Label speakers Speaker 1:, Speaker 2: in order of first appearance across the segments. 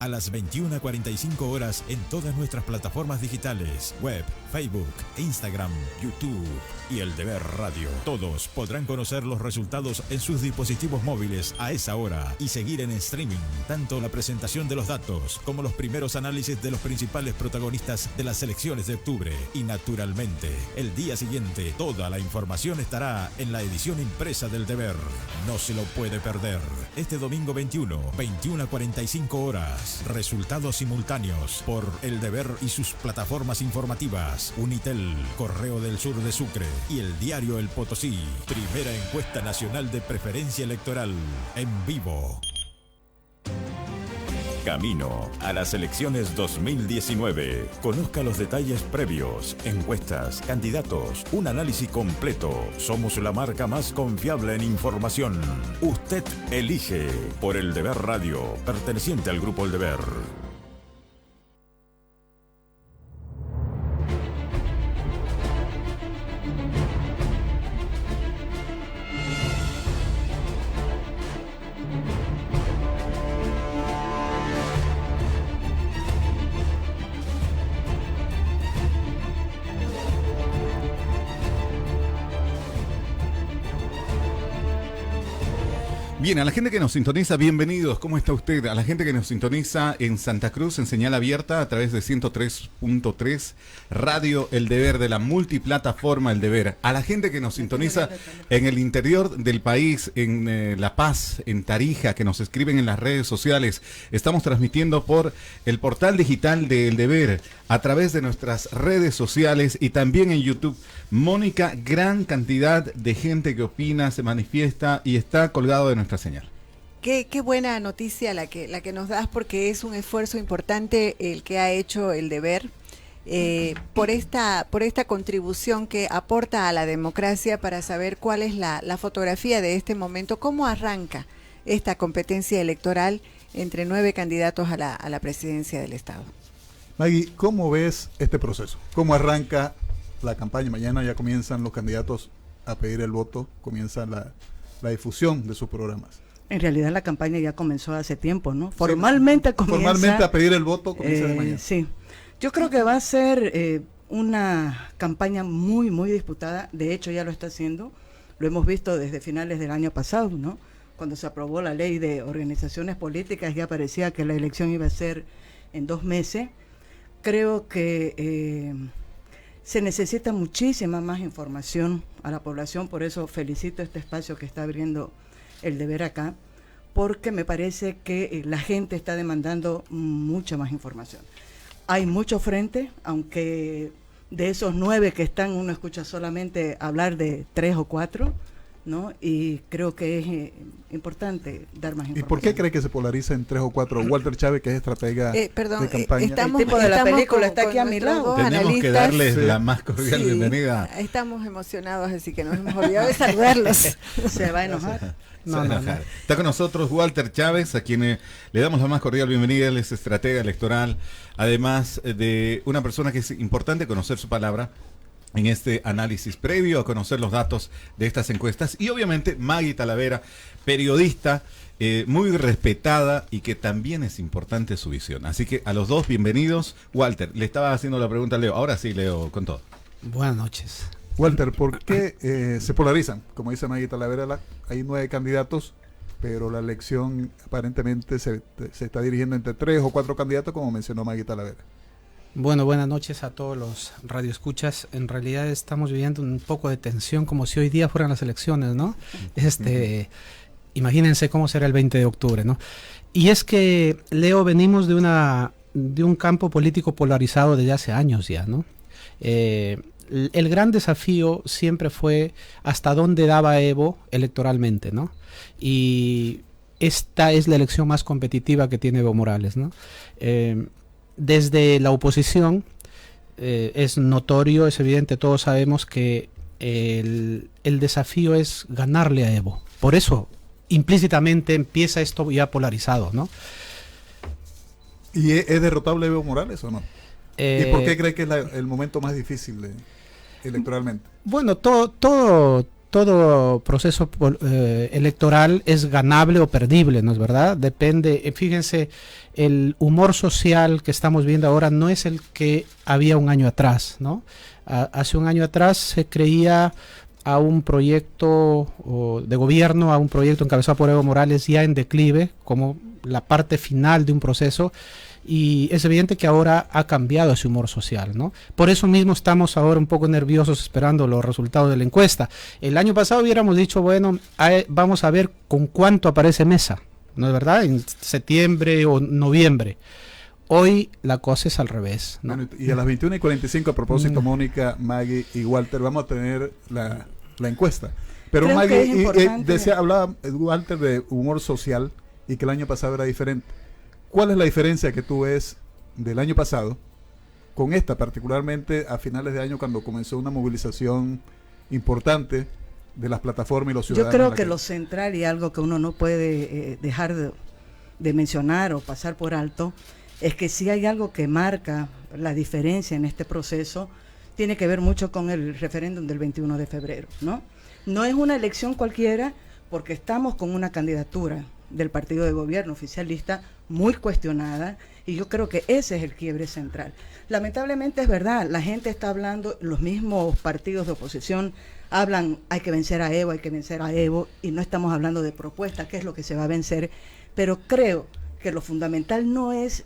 Speaker 1: A las 21:45 horas en todas nuestras plataformas digitales, web, Facebook, Instagram, YouTube y El Deber Radio. Todos podrán conocer los resultados en sus dispositivos móviles a esa hora y seguir en streaming tanto la presentación de los datos como los primeros análisis de los principales protagonistas de las elecciones de octubre. Y naturalmente, el día siguiente, toda la información estará en la edición impresa del Deber. No se lo puede perder. Este domingo 21:45 horas. Resultados simultáneos por El Deber y sus plataformas informativas, Unitel, Correo del Sur de Sucre y el diario El Potosí. Primera encuesta nacional de preferencia electoral en vivo. Camino a las elecciones 2019. Conozca los detalles previos, encuestas, candidatos, un análisis completo. Somos la marca más confiable en información. Usted elige por El Deber Radio, perteneciente al Grupo El Deber.
Speaker 2: Bien, a la gente que nos sintoniza, bienvenidos. ¿Cómo está usted? A la gente que nos sintoniza en Santa Cruz en señal abierta a través de 103.3 Radio El Deber de la multiplataforma El Deber. A la gente que nos sintoniza en el interior del país, en La Paz, en Tarija, que nos escriben en las redes sociales. Estamos transmitiendo por el portal digital de El Deber a través de nuestras redes sociales y también en YouTube. Mónica, gran cantidad de gente que opina, se manifiesta y está colgado de nuestra señal.
Speaker 3: Qué buena noticia la que nos das, porque es un esfuerzo importante el que ha hecho El Deber por esta contribución que aporta a la democracia para saber cuál es la fotografía de este momento, cómo arranca esta competencia electoral entre 9 candidatos a la presidencia del Estado.
Speaker 4: Maggie, ¿cómo ves este proceso? ¿Cómo arranca la campaña? Mañana ya comienzan los candidatos a pedir el voto, comienza la difusión de sus programas.
Speaker 5: En realidad la campaña ya comenzó hace tiempo, ¿no? Formalmente comienza.
Speaker 4: Formalmente a pedir el voto comienza de mañana.
Speaker 5: Sí, yo creo que va a ser una campaña muy, muy disputada. De hecho ya lo está haciendo. Lo hemos visto desde finales del año pasado, ¿no? Cuando se aprobó la ley de organizaciones políticas ya parecía que la elección iba a ser en 2 meses. Creo que se necesita muchísima más información a la población, por eso felicito este espacio que está abriendo El Deber acá, porque me parece que la gente está demandando mucha más información. Hay mucho frente, aunque de esos 9 que están, uno escucha solamente hablar de 3 o 4, ¿no? Y creo que es importante dar más información.
Speaker 4: ¿Y por qué cree que se polariza en 3 o 4? Walter Chávez, que es estratega de campaña.
Speaker 5: El tipo de la película está aquí a mi lado.
Speaker 2: Tenemos que darles la más cordial bienvenida.
Speaker 3: Estamos emocionados, así que nos hemos olvidado de saludarlos.
Speaker 5: Se va a enojar.
Speaker 2: No. Está con nosotros Walter Chávez, a quien le damos la más cordial bienvenida. Él es estratega electoral, además de una persona que es importante conocer su palabra en este análisis previo a conocer los datos de estas encuestas. Y obviamente Maggie Talavera, periodista muy respetada y que también es importante su visión. Así que a los dos, bienvenidos. Walter, le estaba haciendo la pregunta a Leo. Ahora sí, Leo, con todo.
Speaker 6: Buenas noches.
Speaker 4: Walter, ¿por qué se polarizan? Como dice Maggie Talavera, hay 9 candidatos, pero la elección aparentemente se está dirigiendo entre 3 o 4 candidatos, como mencionó Maggie Talavera.
Speaker 6: Bueno, buenas noches a todos los radioescuchas. En realidad estamos viviendo un poco de tensión, como si hoy día fueran las elecciones, ¿no? Imagínense cómo será el 20 de octubre, ¿no? Y es que, Leo, venimos de un campo político polarizado desde hace años ya, ¿no? El gran desafío siempre fue hasta dónde daba Evo electoralmente, ¿no? Y esta es la elección más competitiva que tiene Evo Morales, ¿no? Desde la oposición es notorio, es evidente, todos sabemos que el desafío es ganarle a Evo. Por eso, implícitamente empieza esto ya polarizado, ¿no?
Speaker 4: ¿Y es derrotable Evo Morales o no? ¿Y por qué cree que es el momento más difícil electoralmente?
Speaker 6: Bueno, todo todo proceso electoral es ganable o perdible, ¿no es verdad? Depende, fíjense, el humor social que estamos viendo ahora no es el que había un año atrás, ¿no? Hace un año atrás se creía a un proyecto de gobierno, a un proyecto encabezado por Evo Morales ya en declive, como la parte final de un proceso, y es evidente que ahora ha cambiado ese humor social, ¿no? Por eso mismo estamos ahora un poco nerviosos esperando los resultados de la encuesta. El año pasado hubiéramos dicho, bueno, vamos a ver con cuánto aparece Mesa, ¿no es verdad? En septiembre o noviembre. Hoy la cosa es al revés, ¿no?
Speaker 4: Bueno, y a las 21:45, a propósito, Mónica, Maggie y Walter, vamos a tener la encuesta. Pero
Speaker 5: Creo
Speaker 4: Maggie, hablaba Walter de humor social y que el año pasado era diferente. ¿Cuál es la diferencia que tú ves del año pasado con esta, particularmente a finales de año cuando comenzó una movilización importante de las plataformas y los ciudadanos?
Speaker 5: Yo creo que lo central y algo que uno no puede dejar de mencionar o pasar por alto es que si hay algo que marca la diferencia en este proceso, tiene que ver mucho con el referéndum del 21 de febrero, ¿no? No es una elección cualquiera porque estamos con una candidatura del partido de gobierno oficialista muy cuestionada, y yo creo que ese es el quiebre central. Lamentablemente es verdad, la gente está hablando, los mismos partidos de oposición hablan, hay que vencer a Evo, y no estamos hablando de propuestas, qué es lo que se va a vencer, pero creo que lo fundamental no es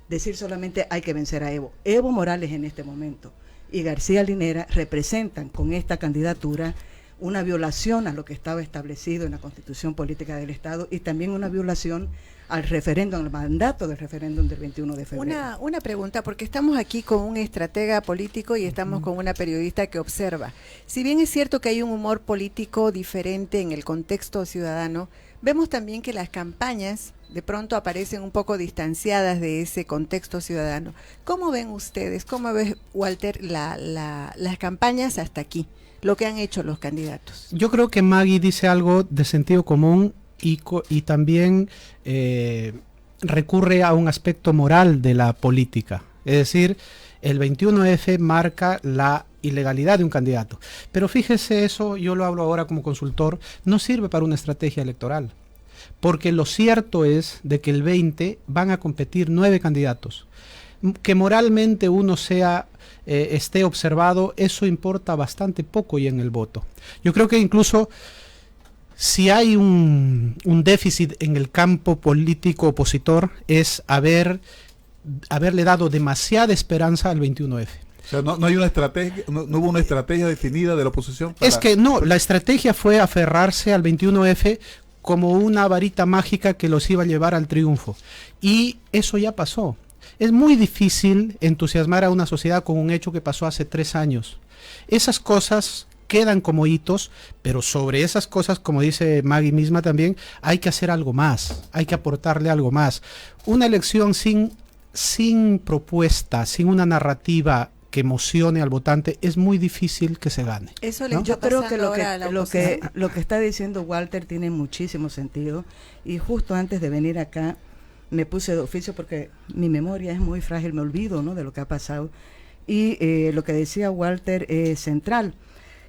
Speaker 5: decir solamente hay que vencer a Evo. Evo Morales en este momento y García Linera representan con esta candidatura una violación a lo que estaba establecido en la Constitución Política del Estado y también una violación al referéndum, al mandato del referéndum del 21 de febrero.
Speaker 3: Una pregunta, porque estamos aquí con un estratega político y estamos con una periodista que observa. Si bien es cierto que hay un humor político diferente en el contexto ciudadano, vemos también que las campañas de pronto aparecen un poco distanciadas de ese contexto ciudadano. ¿Cómo ven ustedes, cómo ve Walter las campañas hasta aquí, lo que han hecho los candidatos?
Speaker 6: Yo creo que Maggie dice algo de sentido común y también recurre a un aspecto moral de la política. Es decir, el 21F marca la ilegalidad de un candidato. Pero fíjese, eso yo lo hablo ahora como consultor, no sirve para una estrategia electoral. Porque lo cierto es de que el 20 van a competir 9 candidatos. Que moralmente uno esté observado, eso importa bastante poco ya en el voto. Yo creo que incluso si hay un déficit en el campo político opositor es haberle dado demasiada esperanza al 21F.
Speaker 4: O sea, no hay una estrategia, no hubo una estrategia definida de la oposición.
Speaker 6: Es que no, la estrategia fue aferrarse al 21F como una varita mágica que los iba a llevar al triunfo. Y eso ya pasó. Es muy difícil entusiasmar a una sociedad con un hecho que pasó hace 3 años. Esas cosas quedan como hitos, pero sobre esas cosas, como dice Maggie misma también, hay que hacer algo más, hay que aportarle algo más. Una elección sin propuesta, sin una narrativa que emocione al votante, es muy difícil que se gane.
Speaker 3: Eso
Speaker 6: ¿no?
Speaker 5: Yo creo que lo que está diciendo Walter tiene muchísimo sentido, y justo antes de venir acá me puse de oficio porque mi memoria es muy frágil, me olvido, ¿no?, de lo que ha pasado, y lo que decía Walter es central,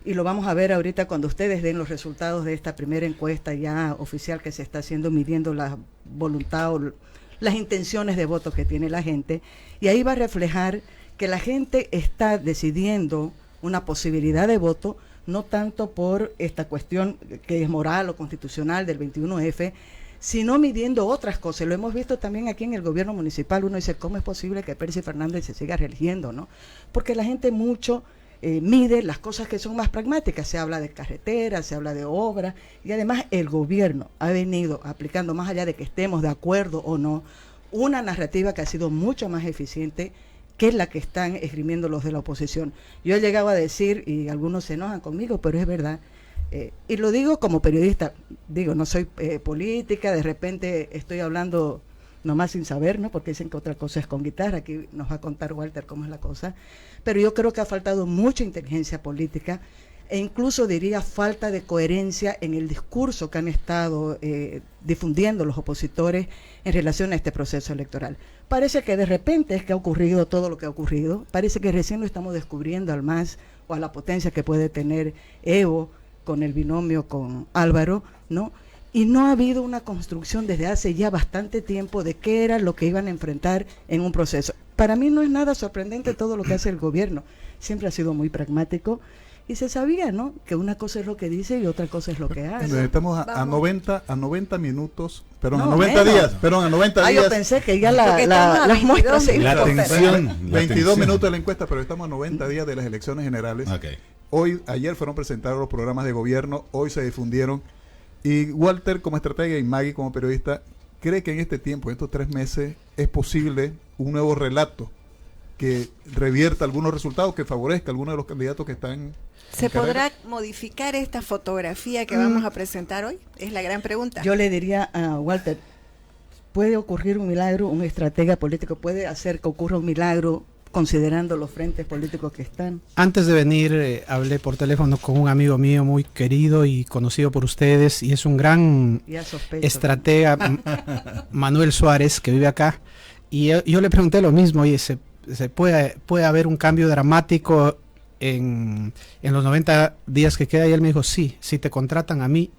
Speaker 5: y lo vamos a ver ahorita cuando ustedes den los resultados de esta primera encuesta ya oficial que se está haciendo, midiendo la voluntad o las intenciones de voto que tiene la gente, y ahí va a reflejar que la gente está decidiendo una posibilidad de voto, no tanto por esta cuestión que es moral o constitucional del 21F, sino midiendo otras cosas. Lo hemos visto también aquí en el gobierno municipal. Uno dice, ¿cómo es posible que Percy Fernández se siga reeligiendo, no? Porque la gente mucho mide las cosas que son más pragmáticas. Se habla de carreteras, se habla de obras, y además el gobierno ha venido aplicando, más allá de que estemos de acuerdo o no, una narrativa que ha sido mucho más eficiente que es la que están esgrimiendo los de la oposición. Yo he llegado a decir, y algunos se enojan conmigo, pero es verdad, y lo digo como periodista, digo, no soy política, de repente estoy hablando nomás sin saber, ¿no?, porque dicen que otra cosa es con guitarra, aquí nos va a contar Walter cómo es la cosa, pero yo creo que ha faltado mucha inteligencia política, e incluso diría falta de coherencia en el discurso que han estado difundiendo los opositores en relación a este proceso electoral. Parece que de repente es que ha ocurrido todo lo que ha ocurrido, parece que recién lo estamos descubriendo al más o a la potencia que puede tener Evo con el binomio con Álvaro, ¿no? Y no ha habido una construcción desde hace ya bastante tiempo de qué era lo que iban a enfrentar en un proceso. Para mí no es nada sorprendente todo lo que hace el gobierno. Siempre ha sido muy pragmático y se sabía, ¿no?, que una cosa es lo que dice y otra cosa es lo que hace.
Speaker 4: Estamos a 90 minutos, perdón,
Speaker 5: No,
Speaker 4: a 90
Speaker 5: menos.
Speaker 4: días, perdón, a 90
Speaker 5: Ah,
Speaker 4: días.
Speaker 5: yo pensé que ya
Speaker 3: Porque estamos a
Speaker 5: las muestras
Speaker 3: 22
Speaker 2: La
Speaker 5: se
Speaker 2: atención.
Speaker 4: 22 minutos de la encuesta, pero estamos a 90 días de las elecciones generales.
Speaker 2: Ok.
Speaker 4: Ayer fueron presentados los programas de gobierno, hoy se difundieron. Y Walter, como estratega, y Maggie, como periodista, ¿cree que en este tiempo, en estos 3 meses, es posible un nuevo relato que revierta algunos resultados, que favorezca a algunos de los candidatos que están...
Speaker 3: ¿Se podrá modificar esta fotografía que vamos a presentar hoy? Es la gran pregunta.
Speaker 5: Yo le diría a Walter, puede ocurrir un milagro, un estratega político puede hacer que ocurra un milagro considerando los frentes políticos que están.
Speaker 6: Antes de venir, hablé por teléfono con un amigo mío muy querido y conocido por ustedes, y es un gran
Speaker 5: Ya sospecho.
Speaker 6: estratega, Manuel Suárez, que vive acá, y yo le pregunté lo mismo, oye, ¿se puede haber un cambio dramático en los 90 días que queda? Y él me dijo, sí, si te contratan a mí.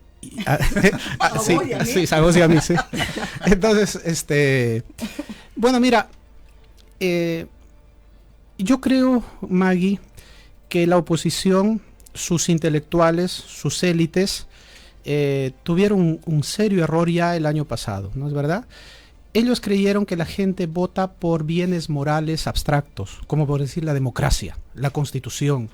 Speaker 6: Sí,
Speaker 5: vos y a mí.
Speaker 6: sí, a vos y a mí, sí. Entonces, bueno, mira, yo creo, Maggie, que la oposición, sus intelectuales, sus élites, tuvieron un serio error ya el año pasado, ¿no es verdad? Ellos creyeron que la gente vota por bienes morales abstractos, como por decir la democracia, la constitución.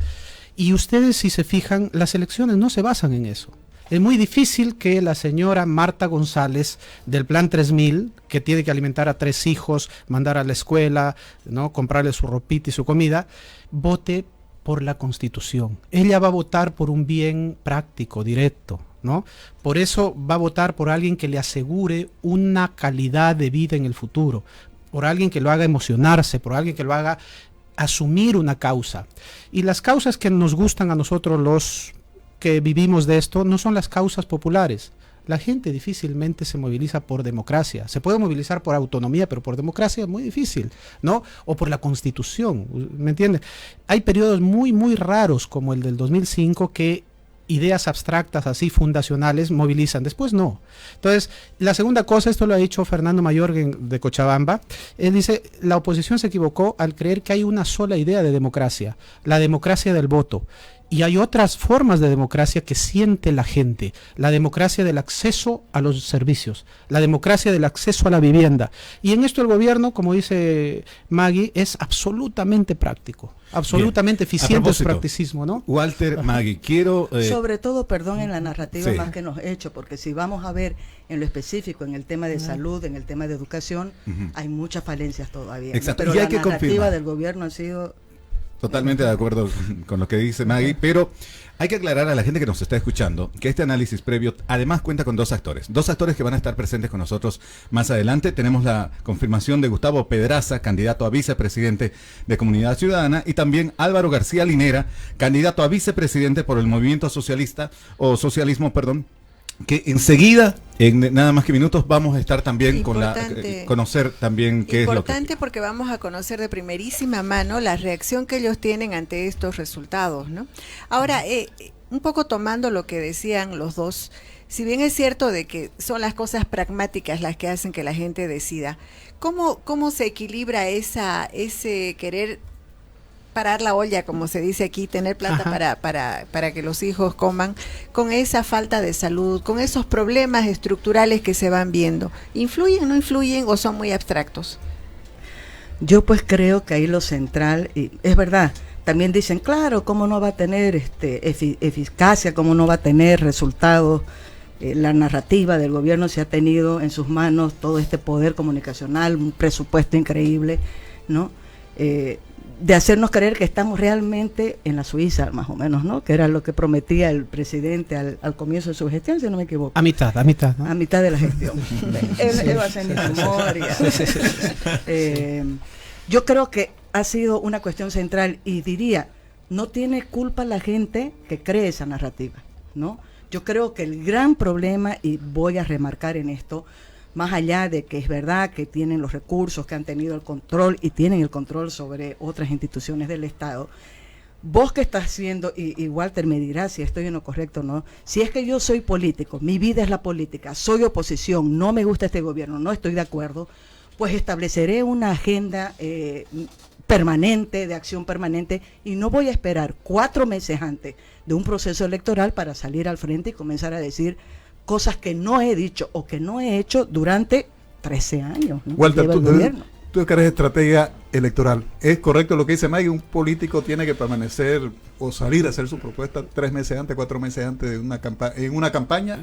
Speaker 6: Y ustedes, si se fijan, las elecciones no se basan en eso. Es muy difícil que la señora Marta González del Plan 3000, que tiene que alimentar a 3 hijos, mandar a la escuela, ¿no?, comprarle su ropita y su comida, vote por la Constitución. Ella va a votar por un bien práctico, directo, ¿no? Por eso va a votar por alguien que le asegure una calidad de vida en el futuro, por alguien que lo haga emocionarse, por alguien que lo haga asumir una causa. Y las causas que nos gustan a nosotros los que vivimos de esto no son las causas populares. La gente difícilmente se moviliza por democracia. Se puede movilizar por autonomía, pero por democracia es muy difícil, ¿no? O por la Constitución, ¿me entiendes? Hay periodos muy, muy raros, como el del 2005, que ideas abstractas así fundacionales movilizan, después no. Entonces, la segunda cosa, esto lo ha dicho Fernando Mayorga de Cochabamba, él dice, la oposición se equivocó al creer que hay una sola idea de democracia, la democracia del voto. Y hay otras formas de democracia que siente la gente. La democracia del acceso a los servicios, la democracia del acceso a la vivienda. Y en esto el gobierno, como dice Maggie, es absolutamente práctico, absolutamente
Speaker 2: Bien.
Speaker 6: eficiente en su practicismo, ¿no?
Speaker 2: Walter, Maggie, quiero...
Speaker 5: Sobre todo, perdón, en la narrativa
Speaker 2: Sí.
Speaker 5: más que nos he hecho, porque si vamos a ver en lo específico, en el tema de salud, en el tema de educación, hay muchas falencias todavía, ¿no?
Speaker 2: Exacto.
Speaker 5: Pero
Speaker 2: Y hay
Speaker 5: la
Speaker 2: que
Speaker 5: narrativa
Speaker 2: confirmar.
Speaker 5: del gobierno ha sido...
Speaker 2: Totalmente de acuerdo con lo que dice Maggie, pero hay que aclarar a la gente que nos está escuchando que este análisis previo además cuenta con 2 actores. 2 actores que van a estar presentes con nosotros más adelante. Tenemos la confirmación de Gustavo Pedraza, candidato a vicepresidente de Comunidad Ciudadana, y también Álvaro García Linera, candidato a vicepresidente por el Movimiento Socialista, o Socialismo, perdón, que enseguida, en nada más que minutos, vamos a estar también con conocer también qué es lo que...
Speaker 3: Importante porque vamos a conocer de primerísima mano la reacción que ellos tienen ante estos resultados, ¿no? Ahora, un poco tomando lo que decían los dos, si bien es cierto de que son las cosas pragmáticas las que hacen que la gente decida, ¿cómo se equilibra ese querer parar la olla, como se dice aquí, tener plata para que los hijos coman, con esa falta de salud, con esos problemas estructurales que se van viendo? ¿Influyen, no influyen o son muy abstractos?
Speaker 5: Yo pues creo que ahí lo central, y es verdad, también dicen, claro, cómo no va a tener eficacia, cómo no va a tener resultados. La narrativa del gobierno se ha tenido en sus manos todo este poder comunicacional, un presupuesto increíble, ¿no? De hacernos creer que estamos realmente en la Suiza, más o menos, ¿no? Que era lo que prometía el presidente al comienzo de su gestión, si no me equivoco.
Speaker 6: A mitad, ¿no?
Speaker 5: A mitad de la gestión. Él va a hacer mi memoria. Yo creo que ha sido una cuestión central y diría, no tiene culpa la gente que cree esa narrativa, ¿no? Yo creo que el gran problema, y voy a remarcar en esto, más allá de que es verdad que tienen los recursos, que han tenido el control y tienen el control sobre otras instituciones del Estado, vos que estás haciendo, y Walter me dirá si estoy en lo correcto o no, si es que yo soy político, mi vida es la política, soy oposición, no me gusta este gobierno, no estoy de acuerdo, pues estableceré una agenda permanente, de acción permanente, y no voy a esperar 4 meses antes de un proceso electoral para salir al frente y comenzar a decir cosas que no he dicho o que no he hecho durante 13 años, ¿no?
Speaker 4: Walter, tú que eres estratega electoral, ¿es correcto lo que dice Maggie? ¿Un político tiene que permanecer o salir a hacer su propuesta 3 meses antes, 4 meses antes de una campaña?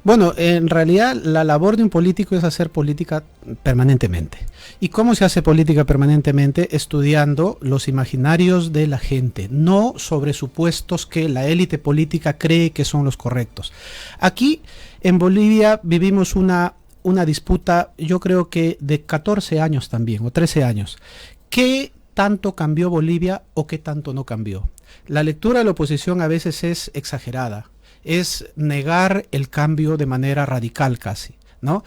Speaker 6: Bueno, en realidad la labor de un político es hacer política permanentemente. ¿Y cómo se hace política permanentemente? Estudiando los imaginarios de la gente, no sobre supuestos que la élite política cree que son los correctos. Aquí en Bolivia vivimos una disputa, yo creo que de 14 años también, o 13 años. ¿Qué tanto cambió Bolivia o qué tanto no cambió? La lectura de la oposición a veces es exagerada. Es negar el cambio de manera radical casi, ¿no?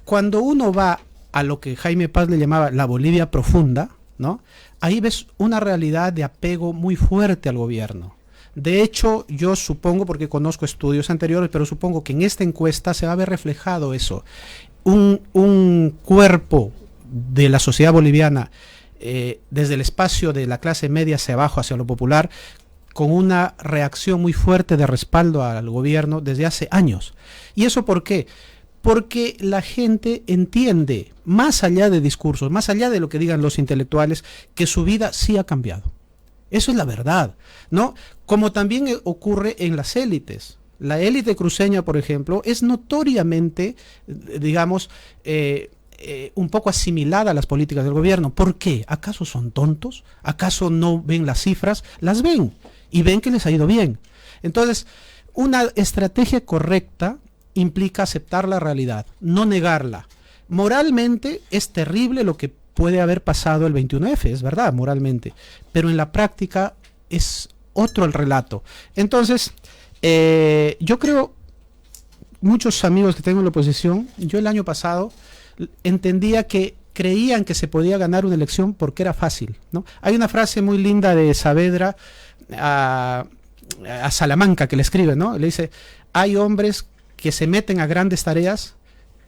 Speaker 6: Cuando uno va a lo que Jaime Paz le llamaba la Bolivia profunda, ¿no? Ahí ves una realidad de apego muy fuerte al gobierno. De hecho, yo supongo, porque conozco estudios anteriores, pero supongo que en esta encuesta se va a ver reflejado eso. Un cuerpo de la sociedad boliviana, desde el espacio de la clase media hacia abajo, hacia lo popular, con una reacción muy fuerte de respaldo al gobierno desde hace años. ¿Y eso por qué? Porque la gente entiende, más allá de discursos, más allá de lo que digan los intelectuales, que su vida sí ha cambiado. Eso es la verdad, ¿no? Como también ocurre en las élites. La élite cruceña, por ejemplo, es notoriamente, digamos, un poco asimilada a las políticas del gobierno. ¿Por qué? ¿Acaso son tontos? ¿Acaso no ven las cifras? Las ven. Y ven que les ha ido bien. Entonces, una estrategia correcta implica aceptar la realidad, no negarla. Moralmente es terrible lo que puede haber pasado el 21F, es verdad, moralmente, pero en la práctica es otro el relato. Entonces, yo creo, muchos amigos que tengo en la oposición, yo el año pasado entendía que creían que se podía ganar una elección porque era fácil, ¿no? Hay una frase muy linda de Saavedra a Salamanca que le escribe, ¿no? Le dice, hay hombres que se meten a grandes tareas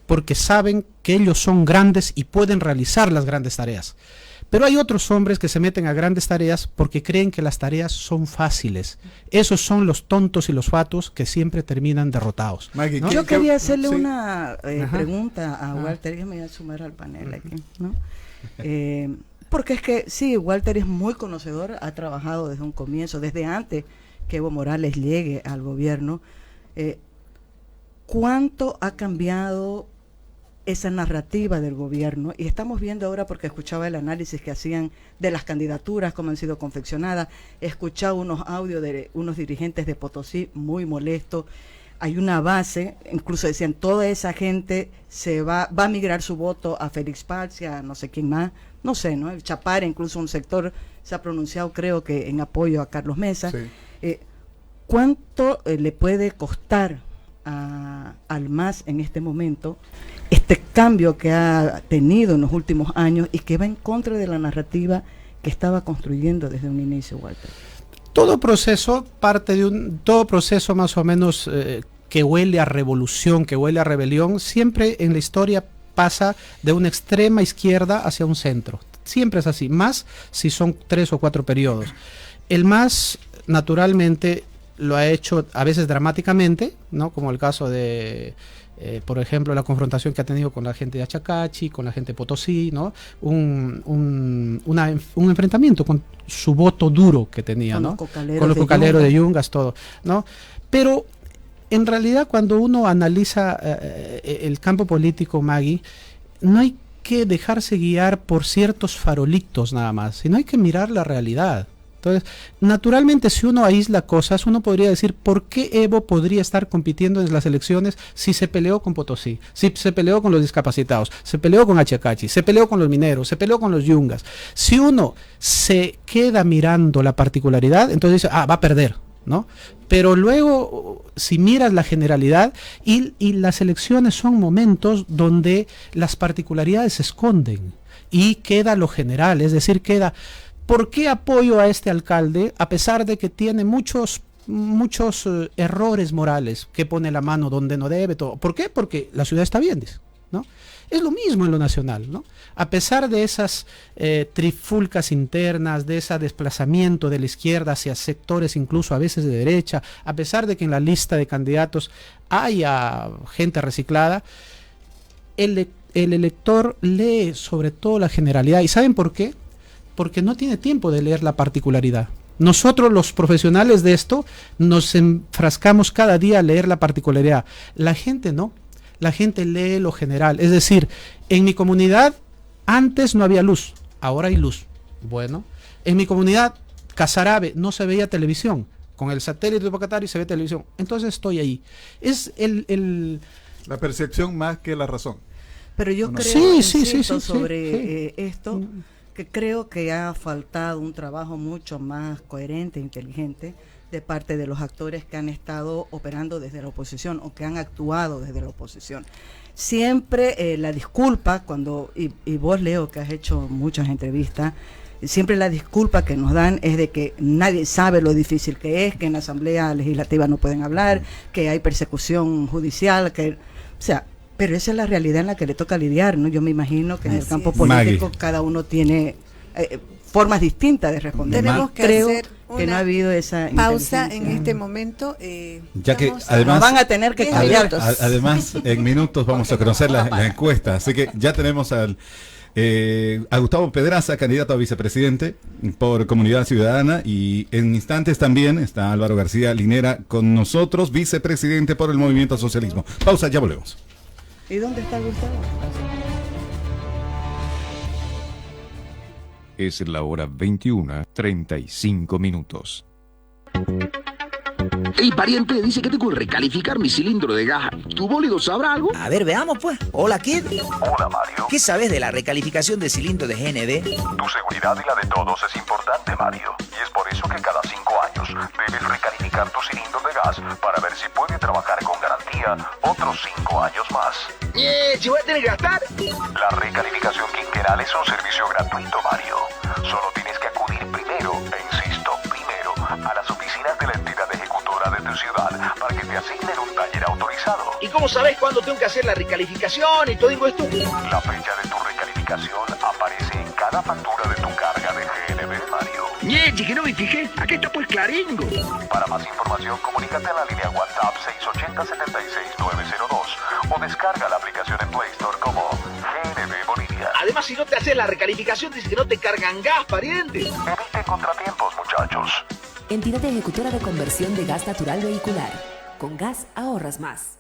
Speaker 6: porque saben que ellos son grandes y pueden realizar las grandes tareas. Pero hay otros hombres que se meten a grandes tareas porque creen que las tareas son fáciles. Esos son los tontos y los fatos que siempre terminan derrotados,
Speaker 4: Maggie,
Speaker 6: ¿no?
Speaker 5: Yo quería hacerle
Speaker 4: sí.
Speaker 5: una pregunta a Walter, que me voy a sumar al panel aquí, ¿no? Porque es que sí, Walter es muy conocedor, ha trabajado desde un comienzo, desde antes que Evo Morales llegue al gobierno. ¿Cuánto ha cambiado esa narrativa del gobierno? Y estamos viendo ahora, porque escuchaba el análisis que hacían de las candidaturas, cómo han sido confeccionadas, he escuchado unos audios de unos dirigentes de Potosí muy molestos. Hay una base, incluso decían, toda esa gente va a migrar su voto a Félix Paz, a no sé quién más, no sé, ¿no? El Chapare, incluso un sector se ha pronunciado, creo que en apoyo a Carlos Mesa. Sí. ¿Cuánto le puede costar al MAS en este momento este cambio que ha tenido en los últimos años y que va en contra de la narrativa que estaba construyendo desde un inicio, Walter?
Speaker 6: Todo proceso parte de todo proceso más o menos que huele a revolución, que huele a rebelión, siempre en la historia pasa de una extrema izquierda hacia un centro. Siempre es así, más si son 3 o 4 periodos. El MAS, naturalmente, lo ha hecho a veces dramáticamente, ¿no? Como el caso de, por ejemplo, la confrontación que ha tenido con la gente de Achacachi, con la gente de Potosí, ¿no? Un enfrentamiento con su voto duro que tenía, con, ¿no? Con los cocaleros de Yungas, todo, ¿no? Pero en realidad, cuando uno analiza el campo político, Maggie, no hay que dejarse guiar por ciertos farolitos nada más, sino hay que mirar la realidad. Entonces, naturalmente, si uno aísla cosas, uno podría decir, ¿por qué Evo podría estar compitiendo en las elecciones si se peleó con Potosí, si se peleó con los discapacitados, se peleó con Achacachi, se peleó con los mineros, se peleó con los yungas? Si uno se queda mirando la particularidad, entonces dice, va a perder, ¿no? Pero luego, si miras la generalidad, y las elecciones son momentos donde las particularidades se esconden y queda lo general, es decir, queda ¿Por qué apoyo a este alcalde a pesar de que tiene muchos errores morales, que pone la mano donde no debe, todo? ¿Por qué? Porque la ciudad está bien, dice, ¿no? Es lo mismo en lo nacional, ¿no? A pesar de esas trifulcas internas, de ese desplazamiento de la izquierda hacia sectores incluso a veces de derecha, a pesar de que en la lista de candidatos haya gente reciclada, el elector lee sobre todo la generalidad. ¿Y saben por qué? Porque no tiene tiempo de leer la particularidad. Nosotros los profesionales de esto nos enfrascamos cada día a leer la particularidad. La gente no. La gente lee lo general. Es decir, en mi comunidad antes no había luz, ahora hay luz. Bueno, en mi comunidad Casarabe no se veía televisión. Con el satélite de Pocatari se ve televisión. Entonces estoy ahí. Es
Speaker 4: la percepción más que la razón.
Speaker 5: Pero yo creo sobre esto, que creo que ha faltado un trabajo mucho más coherente, inteligente, de parte de los actores que han estado operando desde la oposición o que han actuado desde la oposición. Siempre la disculpa, y vos, Leo, que has hecho muchas entrevistas, siempre la disculpa que nos dan es de que nadie sabe lo difícil que es, que en la Asamblea Legislativa no pueden hablar, que hay persecución judicial, pero esa es la realidad en la que le toca lidiar, ¿no? Yo me imagino que en el campo político cada uno tiene formas distintas de responder.
Speaker 3: Tenemos que hacer
Speaker 5: que no ha habido esa
Speaker 3: pausa en este momento.
Speaker 2: Ya que además
Speaker 5: nos van a tener que callar.
Speaker 2: Además, en minutos vamos a conocer la encuesta. Así que ya tenemos a Gustavo Pedraza, candidato a vicepresidente por Comunidad Ciudadana, y en instantes también está Álvaro García Linera con nosotros, vicepresidente por el Movimiento Socialismo. Pausa, ya volvemos.
Speaker 5: ¿Y dónde está Gustavo?
Speaker 7: Es la hora 21:35.
Speaker 8: Ey, pariente, dice que tengo que recalificar mi cilindro de gas. ¿Tu bólido sabrá algo?
Speaker 9: A ver, veamos pues. Hola, Kid.
Speaker 10: Hola, Mario.
Speaker 9: ¿Qué sabes de la recalificación de cilindro de GNB?
Speaker 10: Tu seguridad y la de todos es importante, Mario. Y es por eso que cada 5 años debes recalificar tu cilindro de gas para ver si puede trabajar con garantía otros 5 años más.
Speaker 8: ¿Si voy a tener que gastar?
Speaker 10: La recalificación quinquenal es un servicio gratuito, Mario. Solo tienes que acudir primero, insisto, primero, a las oficinas de la entidad ejecutora de tu ciudad para que te asignen un taller autorizado.
Speaker 8: ¿Y cómo sabes cuándo tengo que hacer la recalificación y todo esto?
Speaker 10: La fecha de tu recalificación aparece en cada factura de tu carga de GNB, Mario.
Speaker 8: Ñechi, que no me fijé. Aquí está pues claringo.
Speaker 10: Para más información, comunícate a la línea WhatsApp 680-76902 o descarga la aplicación en Play Store como GNB Bolivia.
Speaker 8: Además, si no te haces la recalificación, dice que no te cargan gas, pariente.
Speaker 10: Evite contratiempos, muchachos.
Speaker 11: Entidad ejecutora de conversión de gas natural vehicular. Con gas ahorras más.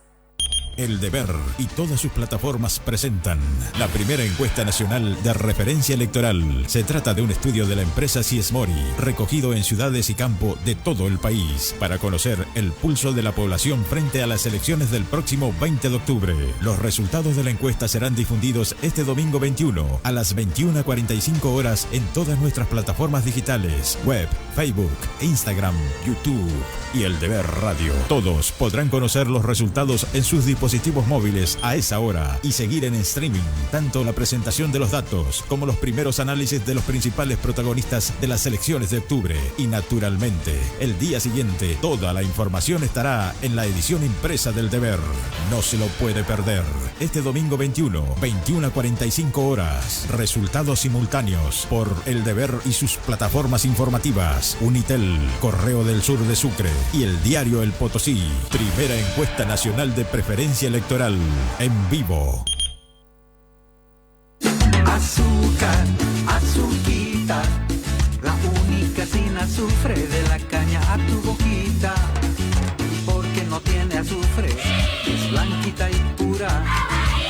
Speaker 1: El Deber y todas sus plataformas presentan la primera encuesta nacional de referencia electoral. Se trata de un estudio de la empresa Ciesmori, recogido en ciudades y campo de todo el país, para conocer el pulso de la población frente a las elecciones del próximo 20 de octubre. Los resultados de la encuesta serán difundidos este domingo 21 a las 21:45 horas en todas nuestras plataformas digitales, web, Facebook, Instagram, YouTube y El Deber Radio. Todos podrán conocer los resultados en sus dispositivos móviles a esa hora y seguir en streaming tanto la presentación de los datos como los primeros análisis de los principales protagonistas de las elecciones de octubre. Y naturalmente, el día siguiente toda la información estará en la edición impresa del Deber. No se lo puede perder. Este domingo 21:45 horas. Resultados simultáneos por El Deber y sus plataformas informativas, Unitel, Correo del Sur de Sucre y el diario El Potosí. Primera encuesta nacional de preferencia electoral en vivo.
Speaker 12: Azúcar, azuquita, la única sin azufre de la caña a tu boquita. Porque no tiene azufre, es blanquita y pura.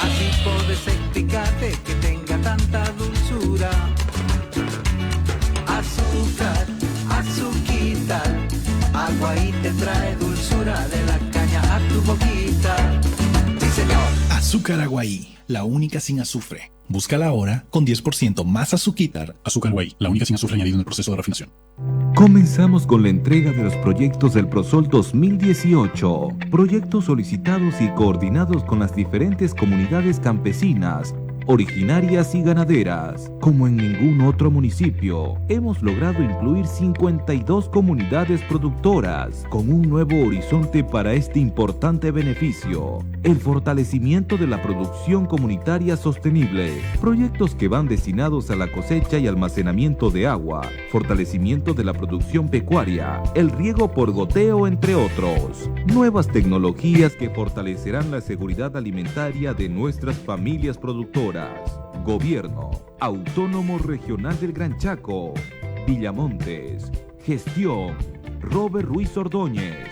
Speaker 12: Así puedes explicarte que tenga tanta dulzura. Azúcar, azuquita, agua y te trae dulzura de la caña a tu boquita. Sí, señor.
Speaker 13: Azúcar Aguaí, la única sin azufre. Búscala ahora con 10% más azuquitar. Azúcar Aguaí, la única sin azufre añadido en el proceso de refinación.
Speaker 14: Comenzamos con la entrega de los proyectos del Prosol 2018. Proyectos solicitados y coordinados con las diferentes comunidades campesinas, originarias y ganaderas. Como en ningún otro municipio, hemos logrado incluir 52 comunidades productoras con un nuevo horizonte para este importante beneficio: el fortalecimiento de la producción comunitaria sostenible, proyectos que van destinados a la cosecha y almacenamiento de agua, fortalecimiento de la producción pecuaria, el riego por goteo, entre otros. Nuevas tecnologías que fortalecerán la seguridad alimentaria de nuestras familias productoras. Gobierno Autónomo Regional del Gran Chaco, Villamontes. Gestión Robert Ruiz Ordóñez.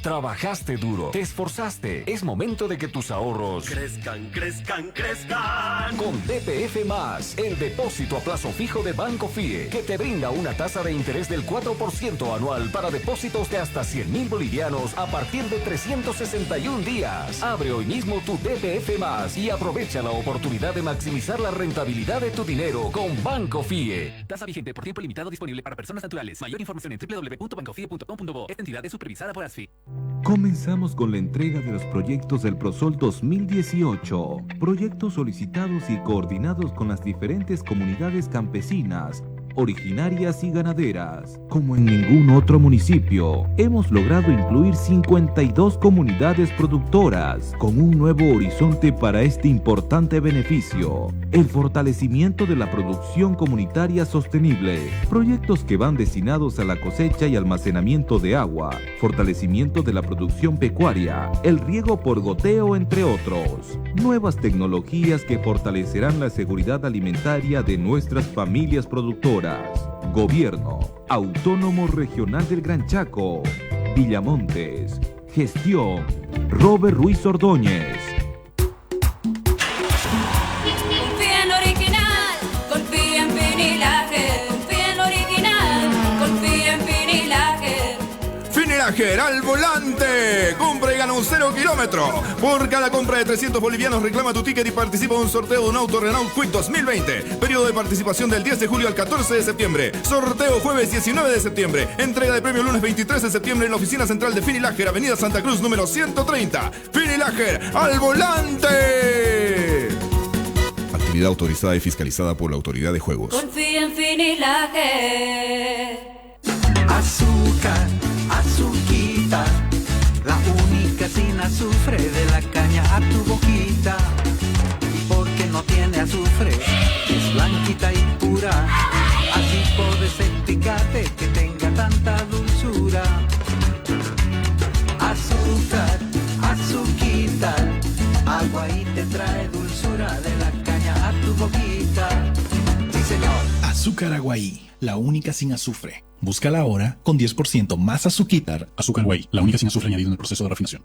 Speaker 7: Trabajaste duro, te esforzaste. Es momento de que tus ahorros
Speaker 15: crezcan, crezcan, crezcan.
Speaker 7: Con DPF Más, el depósito a plazo fijo de Banco FIE, que te brinda una tasa de interés del 4% anual para depósitos de hasta 100.000 bolivianos a partir de 361 días. Abre hoy mismo tu DPF Más y aprovecha la oportunidad de maximizar la rentabilidad de tu dinero con Banco FIE.
Speaker 16: Tasa vigente por tiempo limitado, disponible para personas naturales. Mayor información en www.bancofie.com.bo. Esta entidad es supervisada por ASFI.
Speaker 14: Comenzamos con la entrega de los proyectos del Prosol 2018, proyectos solicitados y coordinados con las diferentes comunidades campesinas, originarias y ganaderas. Como en ningún otro municipio, hemos logrado incluir 52 comunidades productoras con un nuevo horizonte para este importante beneficio: el fortalecimiento de la producción comunitaria sostenible, proyectos que van destinados a la cosecha y almacenamiento de agua, fortalecimiento de la producción pecuaria, el riego por goteo, entre otros. Nuevas tecnologías que fortalecerán la seguridad alimentaria de nuestras familias productoras. Gobierno Autónomo Regional del Gran Chaco, Villamontes. Gestión Robert Ruiz Ordóñez.
Speaker 17: Confía en original, confía en Finilager. Confía en original, confía en Finilager.
Speaker 18: Finilager al volante. Compra y gana un 0 kilómetro. Por cada compra de 300 bolivianos reclama tu ticket y participa en un sorteo de un auto Renault Kwid 2020. Periodo de participación del 10 de julio al 14 de septiembre. Sorteo jueves 19 de septiembre. Entrega de premio lunes 23 de septiembre en la oficina central de Finilager, Avenida Santa Cruz, número 130. Finilager al volante. Actividad autorizada y fiscalizada por la Autoridad de Juegos.
Speaker 17: Confía en Finilager.
Speaker 12: Azúcar, azuquita, la única sin azufre de la caña a tu boquita. Y porque no tiene azufre, es blanquita y pura. Así puedes explicarte que tenga tanta dulzura. Azúcar, azuquita, agua y te trae dulzura de la caña a tu boquita. Sí, señor.
Speaker 13: Azúcar Aguaí, la única sin azufre. Búscala ahora con 10% más azuquitar. Azúcar Aguaí, la única sin azufre añadido en el proceso de refinación.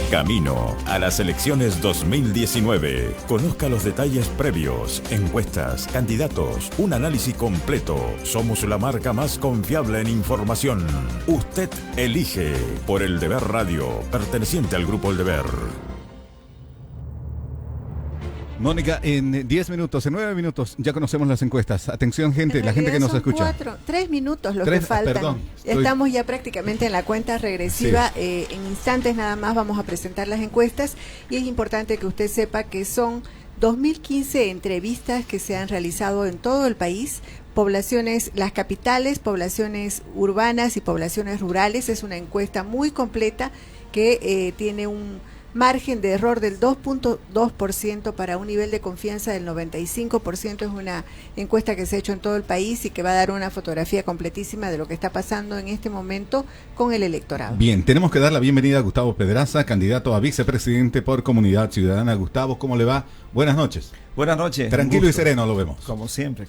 Speaker 1: Camino a las elecciones 2019. Conozca los detalles previos, encuestas, candidatos, un análisis completo. Somos la marca más confiable en información. Usted elige por El Deber Radio, perteneciente al Grupo El Deber.
Speaker 2: Mónica, en 10 minutos, en 9 minutos, ya conocemos las encuestas. Atención, gente, la gente que nos escucha.
Speaker 3: 3 minutos los que faltan.
Speaker 2: Perdón,
Speaker 3: Estamos ya prácticamente en la cuenta regresiva. Sí. En instantes nada más vamos a presentar las encuestas y es importante que usted sepa que son 2015 entrevistas que se han realizado en todo el país. Poblaciones, las capitales, poblaciones urbanas y poblaciones rurales. Es una encuesta muy completa que tiene un margen de error del 2.2% para un nivel de confianza del 95%. Es una encuesta que se ha hecho en todo el país y que va a dar una fotografía completísima de lo que está pasando en este momento con el electorado.
Speaker 2: Bien, tenemos que dar la bienvenida a Gustavo Pedraza, candidato a vicepresidente por Comunidad Ciudadana. Gustavo, ¿cómo le va? Buenas noches.
Speaker 19: Buenas noches.
Speaker 2: Tranquilo y sereno lo vemos.
Speaker 19: Como siempre,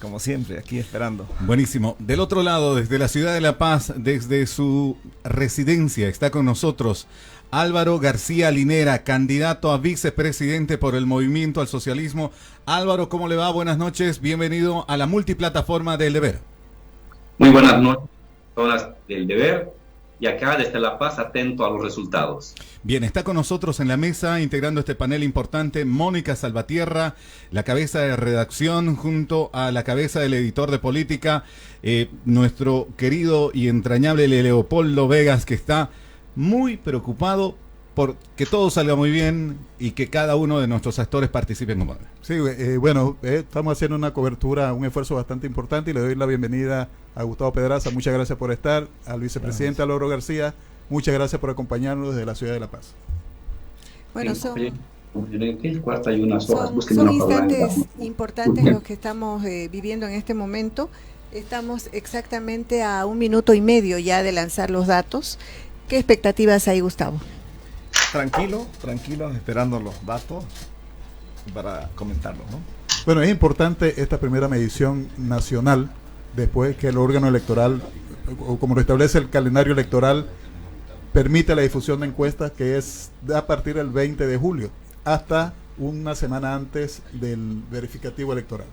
Speaker 19: aquí esperando.
Speaker 2: Buenísimo. Del otro lado, desde la ciudad de La Paz, desde su residencia, está con nosotros Álvaro García Linera, candidato a vicepresidente por el Movimiento al Socialismo. Álvaro, ¿cómo le va? Buenas noches. Bienvenido a la multiplataforma del Deber.
Speaker 20: Muy buenas noches, todas del Deber. Y acá desde La Paz, atento a los resultados.
Speaker 2: Bien, está con nosotros en la mesa, integrando este panel importante, Mónica Salvatierra, la cabeza de redacción, junto a la cabeza del editor de política, nuestro querido y entrañable Leopoldo Vegas, que está muy preocupado por que todo salga muy bien y que cada uno de nuestros actores participen como debe.
Speaker 4: Sí, bueno, estamos haciendo una cobertura, un esfuerzo bastante importante y le doy la bienvenida a Gustavo Pedraza. Muchas gracias por estar. Al vicepresidente Álvaro García, muchas gracias por acompañarnos desde la ciudad de La Paz.
Speaker 3: Bueno, son
Speaker 20: son
Speaker 3: instantes importantes los que estamos viviendo en este momento. Estamos exactamente a 1 minuto y medio ya de lanzar los datos. ¿Qué expectativas hay, Gustavo?
Speaker 19: Tranquilo, esperando los datos para comentarlos, ¿no?
Speaker 4: Bueno, es importante esta primera medición nacional, después que el órgano electoral, o como lo establece el calendario electoral, permite la difusión de encuestas, que es a partir del 20 de julio, hasta una semana antes del verificativo electoral.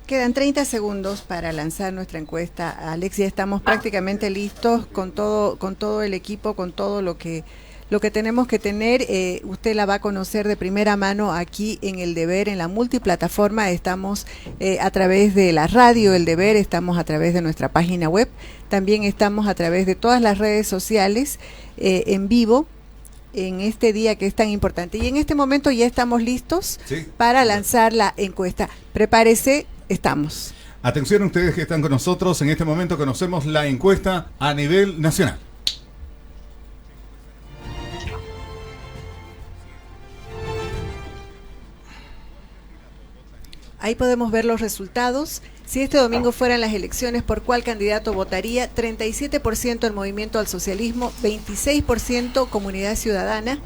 Speaker 3: Quedan 30 segundos para lanzar nuestra encuesta. Alex, ya estamos prácticamente listos con todo el equipo, con todo lo que tenemos que tener. Usted la va a conocer de primera mano aquí en El Deber, en la multiplataforma. Estamos a través de la radio El Deber, estamos a través de nuestra página web, también estamos a través de todas las redes sociales en vivo en este día que es tan importante. Y en este momento ya estamos listos para lanzar la encuesta. Prepárese, estamos.
Speaker 2: Atención ustedes que están con nosotros, en este momento conocemos la encuesta a nivel nacional.
Speaker 3: Ahí podemos ver los resultados. Si este domingo fueran las elecciones, ¿por cuál candidato votaría? 37% el Movimiento al Socialismo, 26% Comunidad Ciudadana,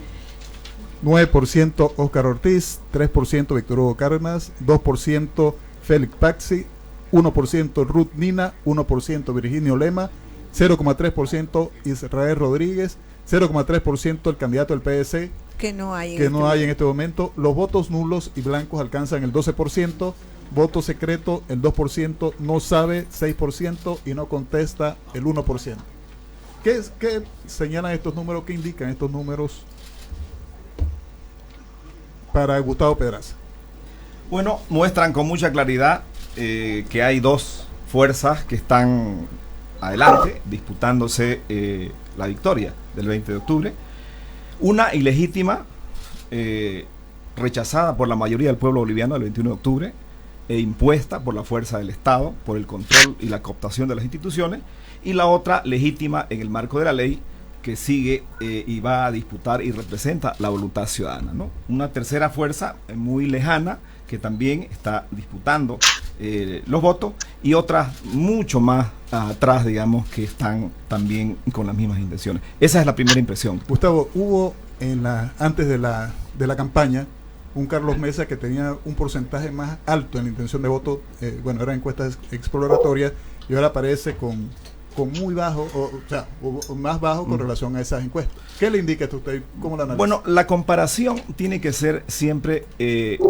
Speaker 4: 9% Óscar Ortiz, 3% Víctor Hugo Cárdenas, 2% Félix Paxi, 1% Ruth Nina, 1% Virginio Lema, 0,3% Israel Rodríguez, 0,3% el candidato del PSC,
Speaker 3: que no hay
Speaker 4: en este momento. Los votos nulos y blancos alcanzan el 12%, voto secreto el 2%, no sabe 6% y no contesta el 1%. ¿Qué señalan estos números? ¿Qué indican estos números para Gustavo Pedraza?
Speaker 19: Bueno, muestran con mucha claridad que hay dos fuerzas que están adelante disputándose la victoria del 20 de octubre. Una ilegítima, rechazada por la mayoría del pueblo boliviano el 21 de octubre e impuesta por la fuerza del Estado, por el control y la cooptación de las instituciones, y la otra legítima en el marco de la ley, que sigue y va a disputar y representa la voluntad ciudadana, ¿no? Una tercera fuerza muy lejana que también está disputando los votos, y otras mucho más atrás, digamos, que están también con las mismas intenciones. Esa es la primera impresión.
Speaker 4: Gustavo, hubo antes de la campaña un Carlos Mesa que tenía un porcentaje más alto en la intención de voto, bueno, eran encuestas exploratorias, y ahora aparece con muy bajo, o más bajo con relación a esas encuestas. ¿Qué le indica esto a usted? ¿Cómo la analiza?
Speaker 19: Bueno, la comparación tiene que ser siempre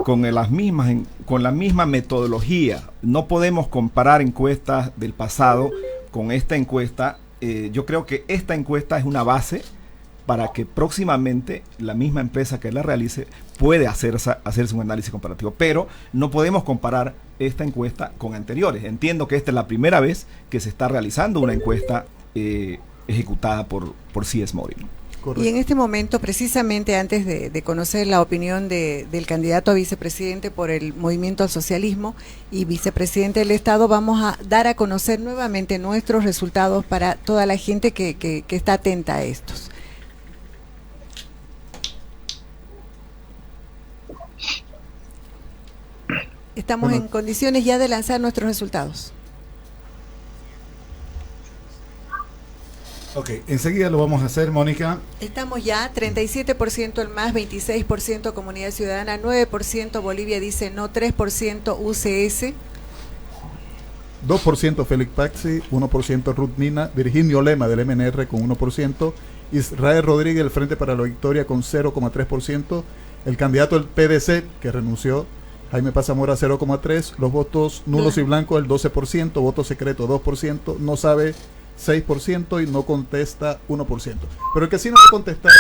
Speaker 19: con la misma metodología. No podemos comparar encuestas del pasado con esta encuesta. Yo creo que esta encuesta es una base para que próximamente la misma empresa que la realice puede hacerse un análisis comparativo. Pero no podemos comparar esta encuesta con anteriores. Entiendo que esta es la primera vez que se está realizando una encuesta ejecutada por C.S. Mori, ¿no?
Speaker 3: Y en este momento, precisamente antes de conocer la opinión del candidato a vicepresidente por el Movimiento al Socialismo y vicepresidente del Estado, vamos a dar a conocer nuevamente nuestros resultados para toda la gente que está atenta a estos. Estamos en condiciones ya de lanzar nuestros resultados.
Speaker 2: Ok, enseguida lo vamos a hacer, Mónica.
Speaker 3: Estamos ya, 37% el MAS, 26% Comunidad Ciudadana, 9% Bolivia dice no, 3% UCS.
Speaker 4: 2% Félix Paxi, 1% Ruth Nina, Virginio Lema del MNR con 1%, Israel Rodríguez del Frente para la Victoria con 0,3%, el candidato del PDC que renunció, Jaime Paz Zamora, 0,3%, los votos nulos y blancos el 12%, voto secreto 2%, no sabe 6% y no contesta 1%. Pero el que sí no va a contestar,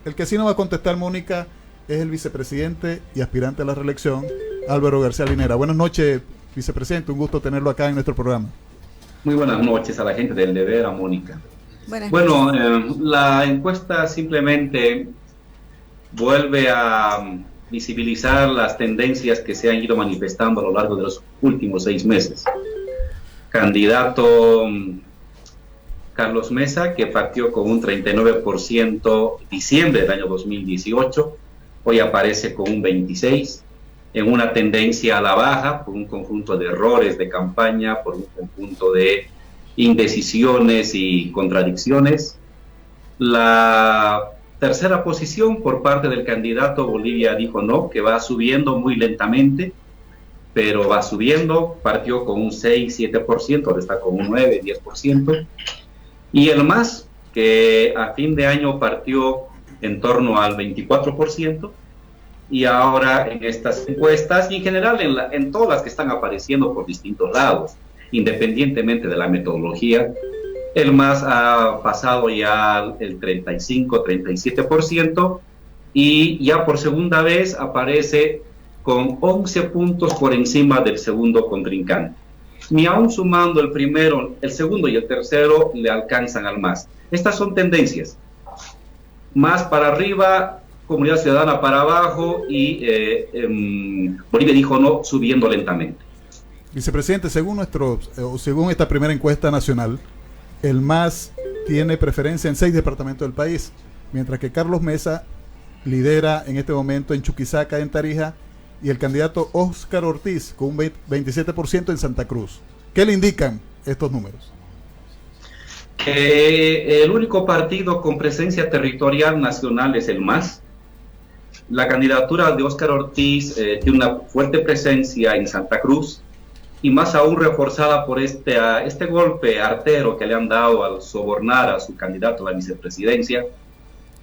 Speaker 4: el que sí no va a contestar, Mónica, es el vicepresidente y aspirante a la reelección, Álvaro García Linera. Buenas noches, vicepresidente, un gusto tenerlo acá en nuestro programa.
Speaker 20: Muy buenas noches a la gente del Deber, a Mónica. Bueno, la encuesta simplemente vuelve a visibilizar las tendencias que se han ido manifestando a lo largo de los últimos 6 meses. Candidato Carlos Mesa, que partió con un 39% en diciembre del año 2018, hoy aparece con un 26%, en una tendencia a la baja por un conjunto de errores de campaña, por un conjunto de indecisiones y contradicciones. La tercera posición por parte del candidato Bolivia Dijo No, que va subiendo muy lentamente, pero va subiendo, partió con un 6-7%, ahora está con un 9-10%. Y el MAS, que a fin de año partió en torno al 24%, y ahora en estas encuestas, y en general en todas las que están apareciendo por distintos lados, independientemente de la metodología, el MAS ha pasado ya el 35-37%, y ya por segunda vez aparece con 11 puntos por encima del segundo contrincante. Ni aún sumando el primero, el segundo y el tercero le alcanzan al MAS. Estas son tendencias. MAS para arriba, Comunidad Ciudadana para abajo, y Bolivia Dijo No subiendo lentamente.
Speaker 4: Vicepresidente, según esta primera encuesta nacional, el MAS tiene preferencia en 6 departamentos del país, mientras que Carlos Mesa lidera en este momento en Chuquisaca, en Tarija, y el candidato Óscar Ortiz con un 27% en Santa Cruz. ¿Qué le indican estos números?
Speaker 20: Que el único partido con presencia territorial nacional es el MAS. La candidatura de Óscar Ortiz tiene una fuerte presencia en Santa Cruz, y más aún reforzada por este golpe artero que le han dado al sobornar a su candidato a la vicepresidencia,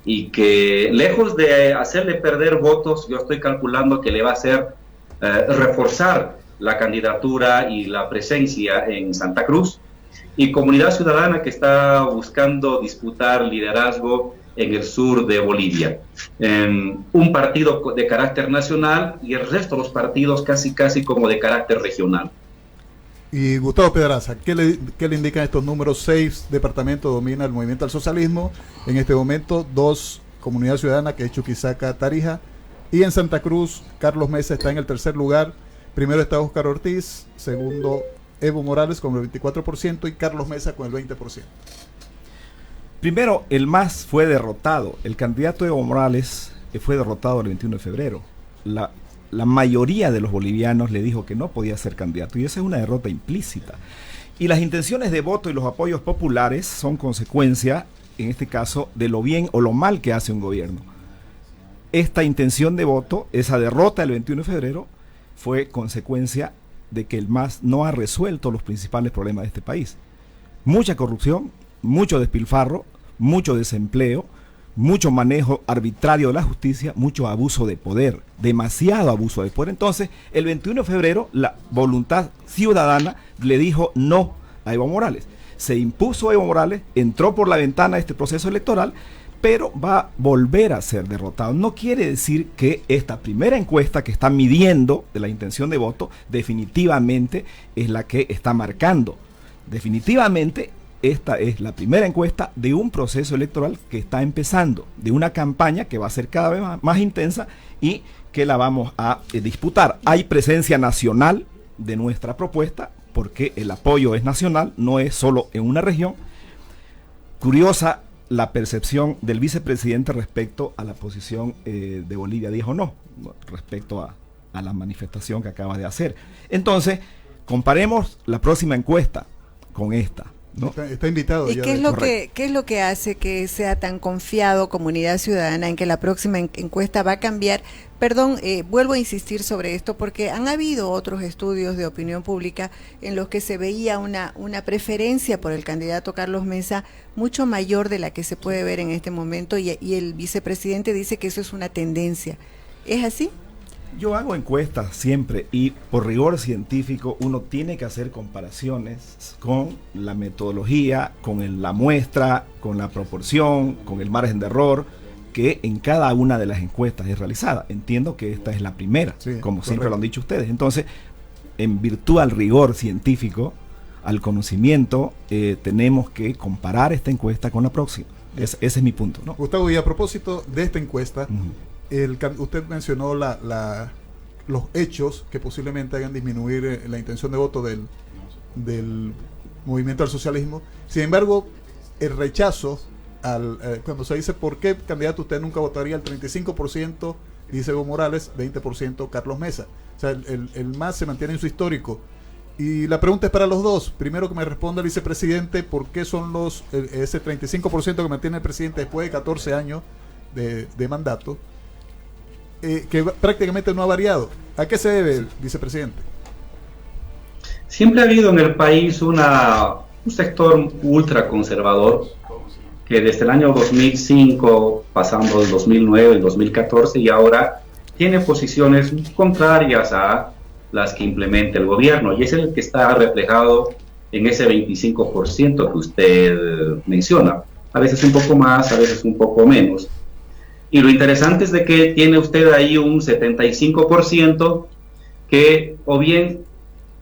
Speaker 20: y que lejos de hacerle perder votos, yo estoy calculando que le va a hacer reforzar la candidatura y la presencia en Santa Cruz, y Comunidad Ciudadana, que está buscando disputar liderazgo en el sur de Bolivia. Un partido de carácter nacional y el resto de los partidos casi como de carácter regional.
Speaker 4: Y Gustavo Pedraza, ¿qué le indican estos números? 6 departamentos domina el movimiento al socialismo, en este momento 2 Comunidad Ciudadana, que es Chuquisaca, Tarija, y en Santa Cruz Carlos Mesa está en el tercer lugar, primero está Óscar Ortiz, segundo Evo Morales con el 24% y Carlos Mesa con el 20%.
Speaker 19: Primero, el MAS fue derrotado, el candidato Evo Morales fue derrotado el 21 de febrero. La mayoría de los bolivianos le dijo que no podía ser candidato, y esa es una derrota implícita. Y las intenciones de voto y los apoyos populares son consecuencia, en este caso, de lo bien o lo mal que hace un gobierno. Esta intención de voto, esa derrota del 21 de febrero, fue consecuencia de que el MAS no ha resuelto los principales problemas de este país. Mucha corrupción, mucho despilfarro, mucho desempleo, mucho manejo arbitrario de la justicia, mucho abuso de poder, demasiado abuso de poder. Entonces, el 21 de febrero, la voluntad ciudadana le dijo no a Evo Morales. Se impuso Evo Morales, entró por la ventana de este proceso electoral, pero va a volver a ser derrotado. No quiere decir que esta primera encuesta que está midiendo de la intención de voto definitivamente es la que está marcando. Definitivamente esta es la primera encuesta de un proceso electoral que está empezando, de una campaña que va a ser cada vez más intensa y que la vamos a disputar. Hay presencia nacional de nuestra propuesta porque el apoyo es nacional, no es solo en una región. Curiosa la percepción del vicepresidente respecto a la posición de Bolivia Dijo No, respecto a la manifestación que acaba de hacer. Entonces, comparemos la próxima encuesta con esta, ¿no?
Speaker 4: Está invitado.
Speaker 3: ¿Y qué es lo que hace que sea tan confiado Comunidad Ciudadana en que la próxima encuesta va a cambiar? Perdón, vuelvo a insistir sobre esto porque han habido otros estudios de opinión pública en los que se veía una preferencia por el candidato Carlos Mesa mucho mayor de la que se puede ver en este momento, y el vicepresidente dice que eso es una tendencia. ¿Es así?
Speaker 19: Yo hago encuestas siempre y por rigor científico uno tiene que hacer comparaciones con la metodología, con la muestra, con la proporción, con el margen de error que en cada una de las encuestas es realizada. Entiendo que esta es la primera, sí, como correcto. Siempre lo han dicho ustedes. Entonces, en virtud al rigor científico, al conocimiento, tenemos que comparar esta encuesta con la próxima. Ese es mi punto, ¿no?
Speaker 4: Gustavo, y a propósito de esta encuesta, usted mencionó los hechos que posiblemente hagan disminuir la intención de voto del movimiento al socialismo. Sin embargo, el rechazo, cuando se dice por qué candidato usted nunca votaría, el 35% dice Evo Morales, 20% Carlos Mesa. O sea, el MAS se mantiene en su histórico. Y la pregunta es para los dos. Primero que me responda el vicepresidente, ¿por qué son ese 35% que mantiene el presidente después de 14 años de mandato, que prácticamente no ha variado? ¿A qué se debe, vicepresidente?
Speaker 20: Siempre ha habido en el país un sector ultraconservador que desde el año 2005, pasando el 2009, el 2014 y ahora, tiene posiciones contrarias a las que implementa el gobierno, y es el que está reflejado en ese 25% que usted menciona, a veces un poco más, a veces un poco menos. Y lo interesante es de que tiene usted ahí un 75% que o bien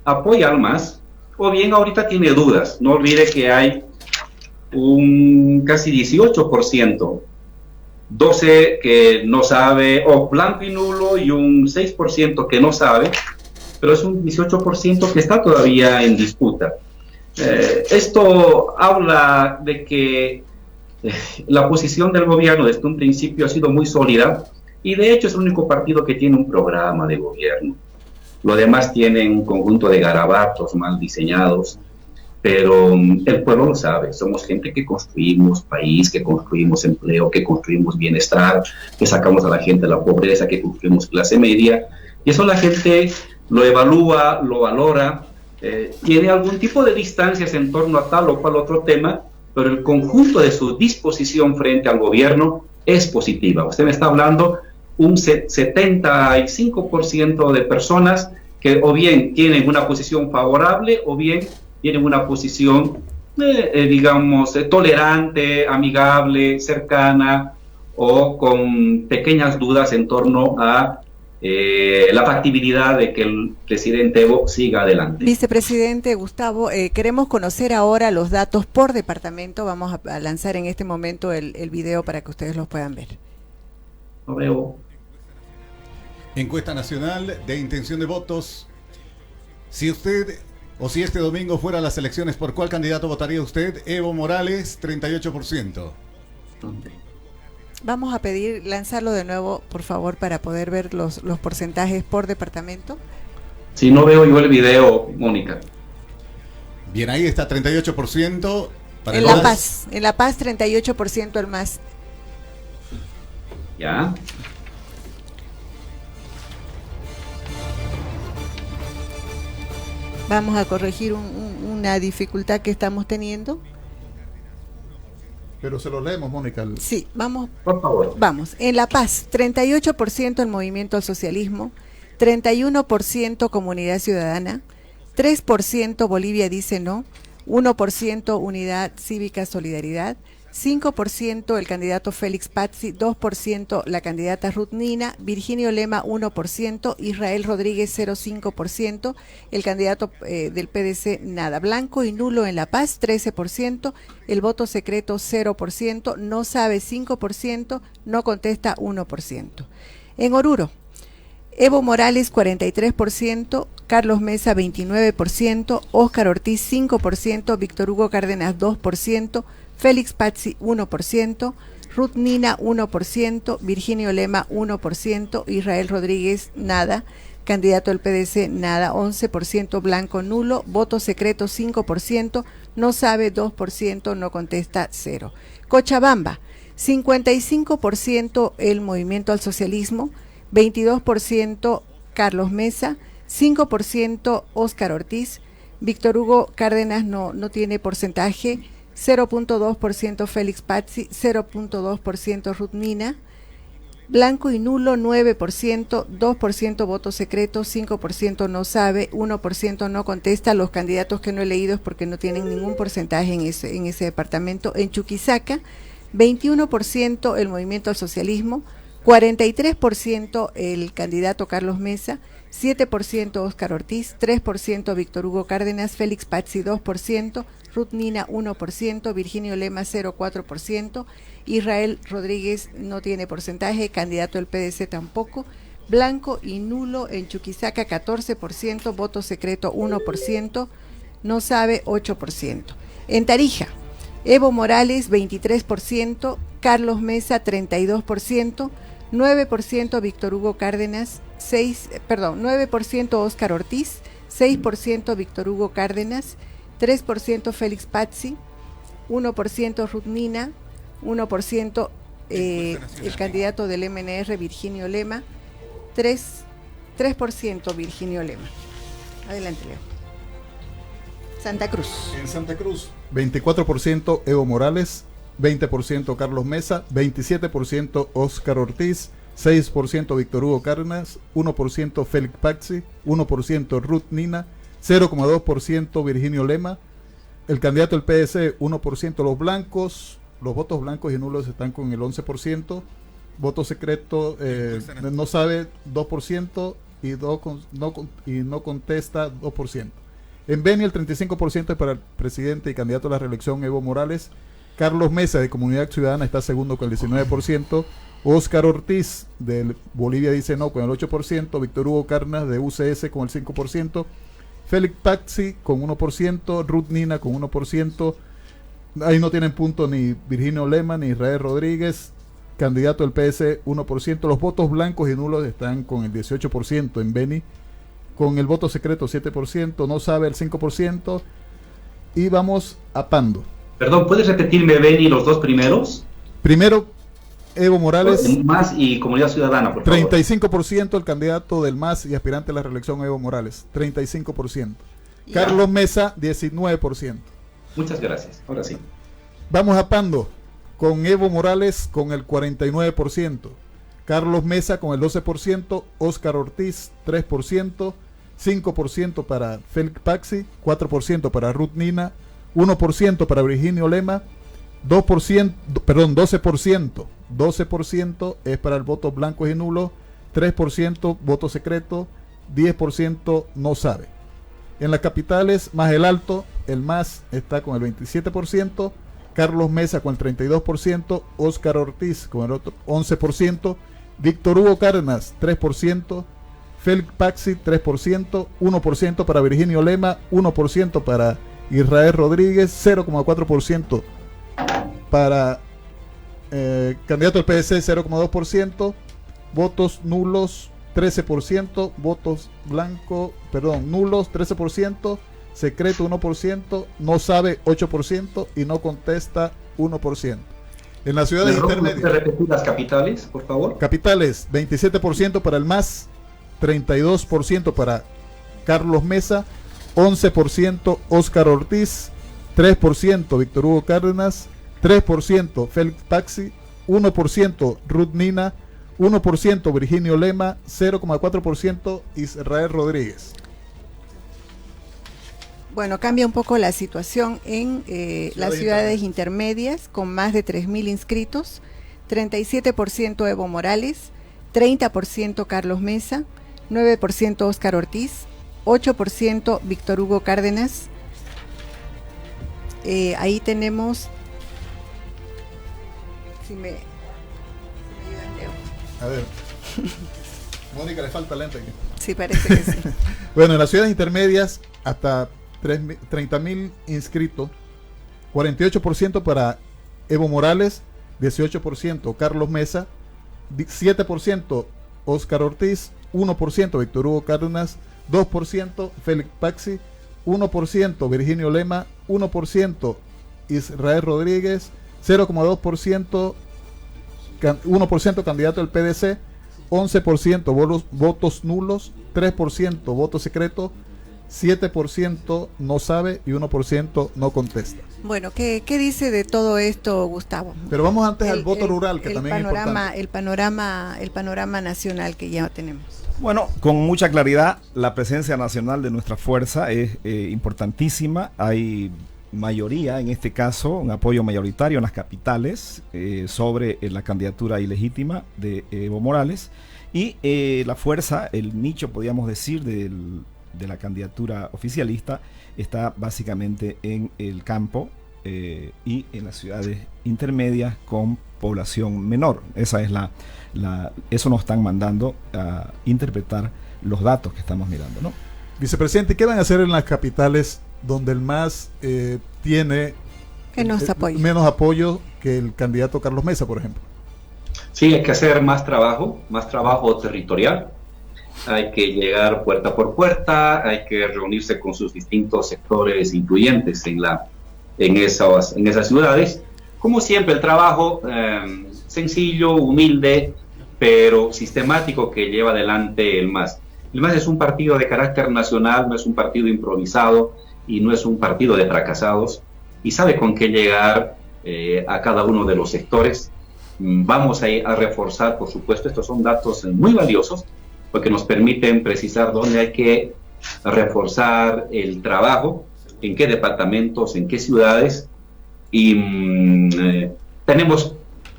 Speaker 20: apoya al MAS, o bien ahorita tiene dudas. No olvide que hay un casi 18%, 12% que no sabe, o blanco y nulo, y un 6% que no sabe, pero es un 18% que está todavía en disputa. Esto habla de que la posición del gobierno desde un principio ha sido muy sólida, y de hecho es el único partido que tiene un programa de gobierno. Lo demás tienen un conjunto de garabatos mal diseñados, pero el pueblo lo sabe. Somos gente que construimos país, que construimos empleo, que construimos bienestar, que sacamos a la gente de la pobreza, que construimos clase media, y eso la gente lo evalúa, lo valora, tiene algún tipo de distancias en torno a tal o cual otro tema, pero el conjunto de su disposición frente al gobierno es positiva. Usted me está hablando un 75% de personas que o bien tienen una posición favorable o bien tienen una posición, digamos, tolerante, amigable, cercana, o con pequeñas dudas en torno a la factibilidad de que el presidente Evo siga adelante.
Speaker 3: Vicepresidente Gustavo, queremos conocer ahora los datos por departamento. Vamos a lanzar en este momento el video para que ustedes los puedan ver.
Speaker 20: Lo veo.
Speaker 2: Encuesta nacional de intención de votos. Si usted o si este domingo fuera a las elecciones, ¿por cuál candidato votaría usted? Evo Morales, 38%.
Speaker 3: Vamos a pedir lanzarlo de nuevo, por favor, para poder ver los porcentajes por departamento.
Speaker 20: Si no veo yo el video, Mónica.
Speaker 2: Bien, ahí está, 38%. Para
Speaker 3: en La Paz, 38% el MAS.
Speaker 20: Ya.
Speaker 3: Vamos a corregir una dificultad que estamos teniendo.
Speaker 4: Pero se lo leemos, Mónica.
Speaker 3: Sí, vamos.
Speaker 20: Por favor.
Speaker 3: Vamos. En La Paz, 38% el movimiento al socialismo, 31% Comunidad Ciudadana, 3% Bolivia dice no, 1% Unidad Cívica Solidaridad, 5% el candidato Félix Pazzi, 2% la candidata Ruth Nina, Virginio Lema 1%, Israel Rodríguez 0,5%, el candidato del PDC nada, blanco y nulo en La Paz 13%, el voto secreto 0%, no sabe 5%, no contesta 1%. En Oruro, Evo Morales 43%, Carlos Mesa 29%, Óscar Ortiz 5%, Víctor Hugo Cárdenas 2%, Félix Pazzi 1%, Ruth Nina 1%, Virginio Lema 1%, Israel Rodríguez nada, candidato del PDC nada, 11%, blanco nulo, voto secreto 5%, no sabe 2%, no contesta 0. Cochabamba, 55% el movimiento al socialismo, 22% Carlos Mesa, 5% Óscar Ortiz, Víctor Hugo Cárdenas no tiene porcentaje, 0.2% Félix Pazzi, 0.2% Ruth Nina, blanco y nulo 9%, 2% voto secreto, 5% no sabe, 1% no contesta. Los candidatos que no he leído es porque no tienen ningún porcentaje en ese departamento. En Chuquisaca, 21% el movimiento al socialismo, 43% el candidato Carlos Mesa, 7% Óscar Ortiz, 3% Víctor Hugo Cárdenas, Félix Pazzi 2%, Ruth Nina 1%, Virginio Lema 0,4%, Israel Rodríguez no tiene porcentaje, candidato del PDC tampoco, blanco y nulo en Chuquisaca 14%, voto secreto 1%, no sabe 8%. En Tarija, Evo Morales 23%, Carlos Mesa 32%, 9% Víctor Hugo Cárdenas, 9% Óscar Ortiz, 6% Víctor Hugo Cárdenas, 3% Félix Pazzi, 1% Ruth Nina, 1% el candidato del MNR Virginio Lema, 3% Virginio Lema. Adelante, Leo. Santa Cruz.
Speaker 4: En Santa Cruz, 24% Evo Morales, 20% Carlos Mesa, 27% Óscar Ortiz, 6% Víctor Hugo Cárdenas, 1% Félix Pazzi, 1% Ruth Nina, 0,2% Virginio Lema, el candidato del PDC 1%, los blancos, los votos blancos y nulos están con el 11%, voto secreto no sabe 2% y no contesta 2%. En Beni el 35% es para el presidente y candidato a la reelección Evo Morales. Carlos Mesa de Comunidad Ciudadana está segundo con el 19%. Óscar Ortiz de Bolivia dice no con el 8%. Víctor Hugo Cárdenas de UCS con el 5%. Félix Pazzi con 1%. Ruth Nina con 1%. Ahí no tienen punto ni Virginio Lema ni Israel Rodríguez. Candidato del PS 1%. Los votos blancos y nulos están con el 18% en Beni. Con el voto secreto 7%. No sabe el 5%. Y vamos a Pando.
Speaker 20: Perdón, ¿puedes repetirme, Beni, los dos primeros?
Speaker 4: Primero, Evo Morales.
Speaker 20: MAS y Comunidad Ciudadana, por favor.
Speaker 4: 35% el candidato del MAS y aspirante a la reelección Evo Morales. 35%. Carlos Mesa, 19%.
Speaker 20: Muchas gracias. Ahora sí.
Speaker 4: Vamos a Pando. Con Evo Morales con el 49%. Carlos Mesa con el 12%. Óscar Ortiz, 3%. 5% para Félix Pazzi. 4% para Ruth Nina. 1% para Virginio Lema, 12% es para el voto blanco y nulo, 3% voto secreto, 10% no sabe. En las capitales, más el alto, el MAS está con el 27%, Carlos Mesa con el 32%, Óscar Ortiz con el otro 11%, Víctor Hugo Cárdenas 3%, Félix Pazzi 3%, 1% para Virginio Lema, 1% para Israel Rodríguez, 0,4% para candidato del PDC, 0,2%, votos nulos 13%, votos nulos 13%, secreto 1%, no sabe 8% y no contesta 1%. En las ciudades intermedias.
Speaker 20: ¿Puedes repetir las capitales, por favor?
Speaker 4: Capitales, 27% para el MAS, 32% para Carlos Mesa, 11% Óscar Ortiz, 3% Víctor Hugo Cárdenas, 3% Félix Pazzi, 1% Ruth Nina, 1% Virginio Lema, 0,4% Israel Rodríguez.
Speaker 3: Bueno, cambia un poco la situación en las ciudades intermedias con más de 3.000 inscritos, 37% Evo Morales, 30% Carlos Mesa, 9% Óscar Ortiz, 8% Víctor Hugo Cárdenas. Ahí tenemos, si me ayudan, Leo.
Speaker 4: A ver, Mónica, le falta lente aquí.
Speaker 3: Sí, parece que sí.
Speaker 4: Bueno, en las ciudades intermedias hasta 30.000 inscritos, 48% para Evo Morales, 18% Carlos Mesa, 7% Óscar Ortiz, 1% Víctor Hugo Cárdenas, 2% Félix Pazzi, 1% Virginio Lema, 1% Israel Rodríguez, 0,2% 1% candidato del PDC, 11% votos nulos, 3% voto secreto, 7% no sabe y 1% no contesta.
Speaker 3: Bueno, ¿qué dice de todo esto, Gustavo?
Speaker 4: Pero vamos antes al voto rural, que también es importante.
Speaker 3: El panorama nacional que ya tenemos.
Speaker 19: Bueno, con mucha claridad, la presencia nacional de nuestra fuerza es importantísima. Hay mayoría, en este caso, un apoyo mayoritario en las capitales sobre la candidatura ilegítima de Evo Morales. Y la fuerza, el nicho, podríamos decir, de la candidatura oficialista está básicamente en el campo y en las ciudades intermedias con población menor. Esa es eso nos están mandando a interpretar los datos que estamos mirando, ¿no?
Speaker 4: Vicepresidente, ¿qué van a hacer en las capitales donde el MAS tiene menos apoyo que el candidato Carlos Mesa, por ejemplo?
Speaker 20: Sí, hay que hacer más trabajo territorial. Hay que llegar puerta por puerta, hay que reunirse con sus distintos sectores influyentes en esas ciudades. Como siempre, el trabajo sencillo, humilde, pero sistemático que lleva adelante el MAS. El MAS es un partido de carácter nacional, no es un partido improvisado y no es un partido de fracasados, y sabe con qué llegar a cada uno de los sectores. Vamos a reforzar, por supuesto, estos son datos muy valiosos porque nos permiten precisar dónde hay que reforzar el trabajo, en qué departamentos, en qué ciudades, y tenemos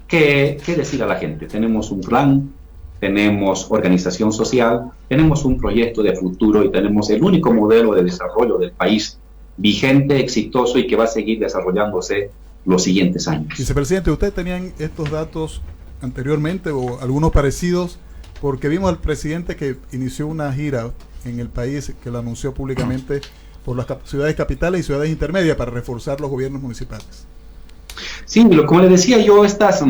Speaker 20: que decir a la gente. Tenemos un plan, tenemos organización social, tenemos un proyecto de futuro y tenemos el único modelo de desarrollo del país vigente, exitoso y que va a seguir desarrollándose los siguientes años.
Speaker 4: Vicepresidente, ¿ustedes tenían estos datos anteriormente o algunos parecidos? Porque vimos al presidente que inició una gira en el país, que lo anunció públicamente, por las ciudades capitales y ciudades intermedias para reforzar los gobiernos municipales.
Speaker 20: Sí, como le decía yo, estas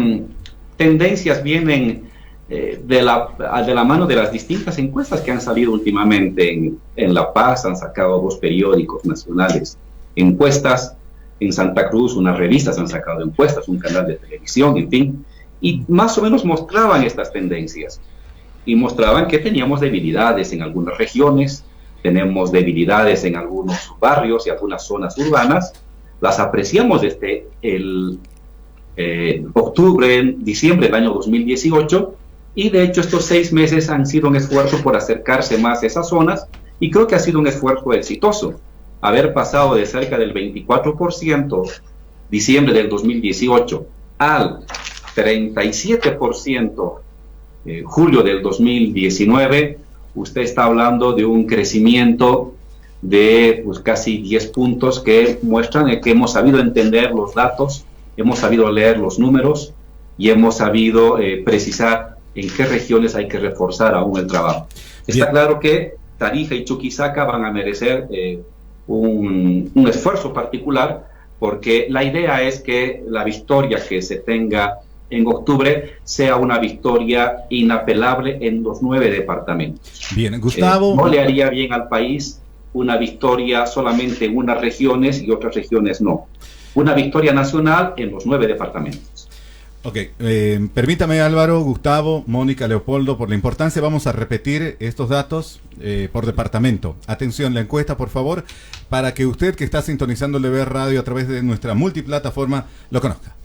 Speaker 20: tendencias vienen de la mano de las distintas encuestas que han salido últimamente en La Paz. Han sacado 2 periódicos nacionales encuestas, en Santa Cruz unas revistas han sacado encuestas, un canal de televisión, en fin, y más o menos mostraban estas tendencias y mostraban que teníamos debilidades en algunas regiones, tenemos debilidades en algunos barrios y algunas zonas urbanas. Las apreciamos desde el diciembre del año 2018, y de hecho estos 6 meses han sido un esfuerzo por acercarse más a esas zonas, y creo que ha sido un esfuerzo exitoso. Haber pasado de cerca del 24% diciembre del 2018 al 37% julio del 2019, usted está hablando de un crecimiento de casi 10 puntos que muestran que hemos sabido entender los datos, hemos sabido leer los números y hemos sabido precisar en qué regiones hay que reforzar aún el trabajo. Está claro que Tarija y Chuquisaca van a merecer un esfuerzo particular, porque la idea es que la victoria que se tenga en octubre sea una victoria inapelable en los 9 departamentos.
Speaker 2: Bien, Gustavo.
Speaker 20: No le haría bien al país una victoria solamente en unas regiones y otras regiones no. Una victoria nacional en los 9 departamentos.
Speaker 2: Ok, permítame, Álvaro, Gustavo, Mónica, Leopoldo, por la importancia vamos a repetir estos datos por departamento. Atención, la encuesta, por favor, para que usted que está sintonizando el Deber Radio a través de nuestra multiplataforma lo conozca.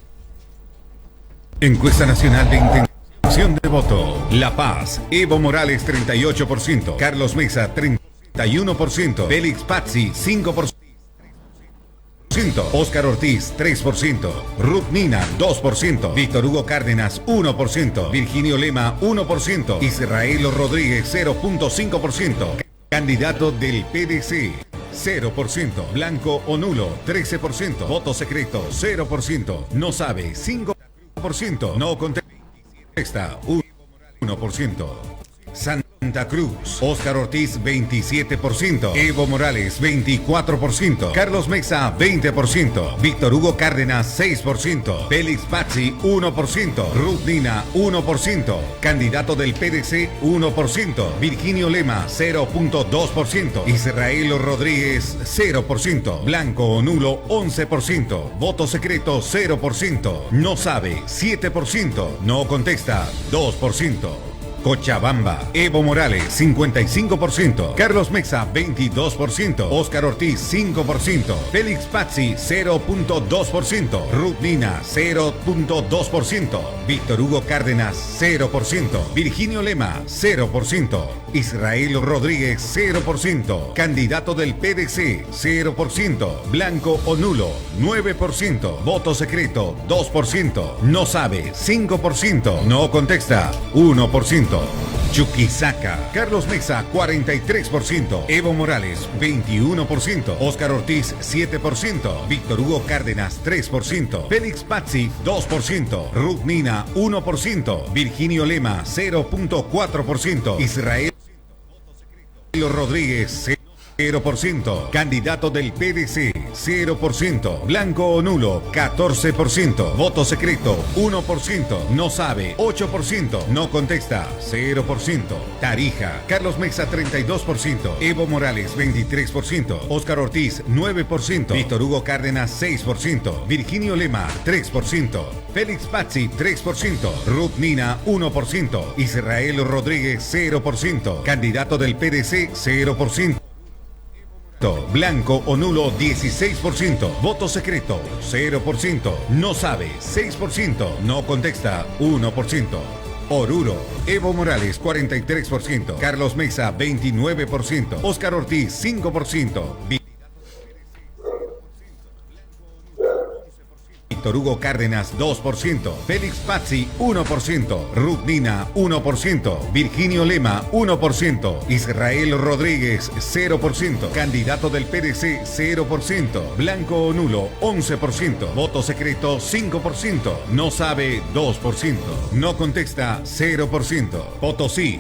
Speaker 1: Encuesta Nacional de Intención de Voto. La Paz, Evo Morales 38%, Carlos Mesa 31%, Félix Pazzi 5%. Óscar Ortiz 3%, Ruth Nina 2%, Víctor Hugo Cárdenas 1%, Virginio Lema 1%, Israel Rodríguez 0.5%, candidato del PDC 0%, blanco o nulo 13%, voto secreto 0%, no sabe 5%, no contesta 1%. Santa Cruz, Óscar Ortiz 27%, Evo Morales 24%, Carlos Mesa 20%, Víctor Hugo Cárdenas 6%, Félix Pazzi 1%, Ruth Nina 1%, candidato del PDC 1%, Virginio Lema 0.2%, Israel Rodríguez 0%, blanco o nulo 11%, voto secreto 0%, no sabe 7%, no contesta 2%. Cochabamba, Evo Morales 55%, Carlos Mesa 22%, Óscar Ortiz 5%, Félix Pazzi 0.2%, Ruth Nina 0.2%, Víctor Hugo Cárdenas 0%, Virginio Lema 0%, Israel Rodríguez 0%, candidato del PDC 0%, blanco o nulo 9%, voto secreto 2%, no sabe 5%, no contesta 1%.
Speaker 2: Chuquisaca, Carlos Mesa 43%, Evo Morales 21%, Óscar Ortiz 7%, Víctor Hugo Cárdenas 3%, Félix Pazzi 2%, Ruth Nina 1%, Virginio Lema 0.4%, Israel Rodríguez 0%, candidato del PDC 0%, blanco o nulo 14%, voto secreto 1%, no sabe 8%, no contesta 0%, Tarija, Carlos Mesa 32%, Evo Morales 23%, Óscar Ortiz 9%, Víctor Hugo Cárdenas 6%, Virginio Lema 3%, Félix Pazzi 3%, Ruth Nina 1%, Israel Rodríguez 0%, candidato del PDC 0%. Blanco o nulo 16%, voto secreto 0%, no sabe 6%, no contesta 1%. Oruro, Evo Morales 43%, Carlos Mesa 29%, Óscar Ortiz 5%, Víctor Hugo Cárdenas 2%, Félix Pazzi 1%, Ruth Nina 1%, Virginio Lema 1%, Israel Rodríguez 0%, candidato del PDC 0%, blanco o nulo 11%, voto secreto 5%, no sabe 2%, no contesta 0%, Potosí,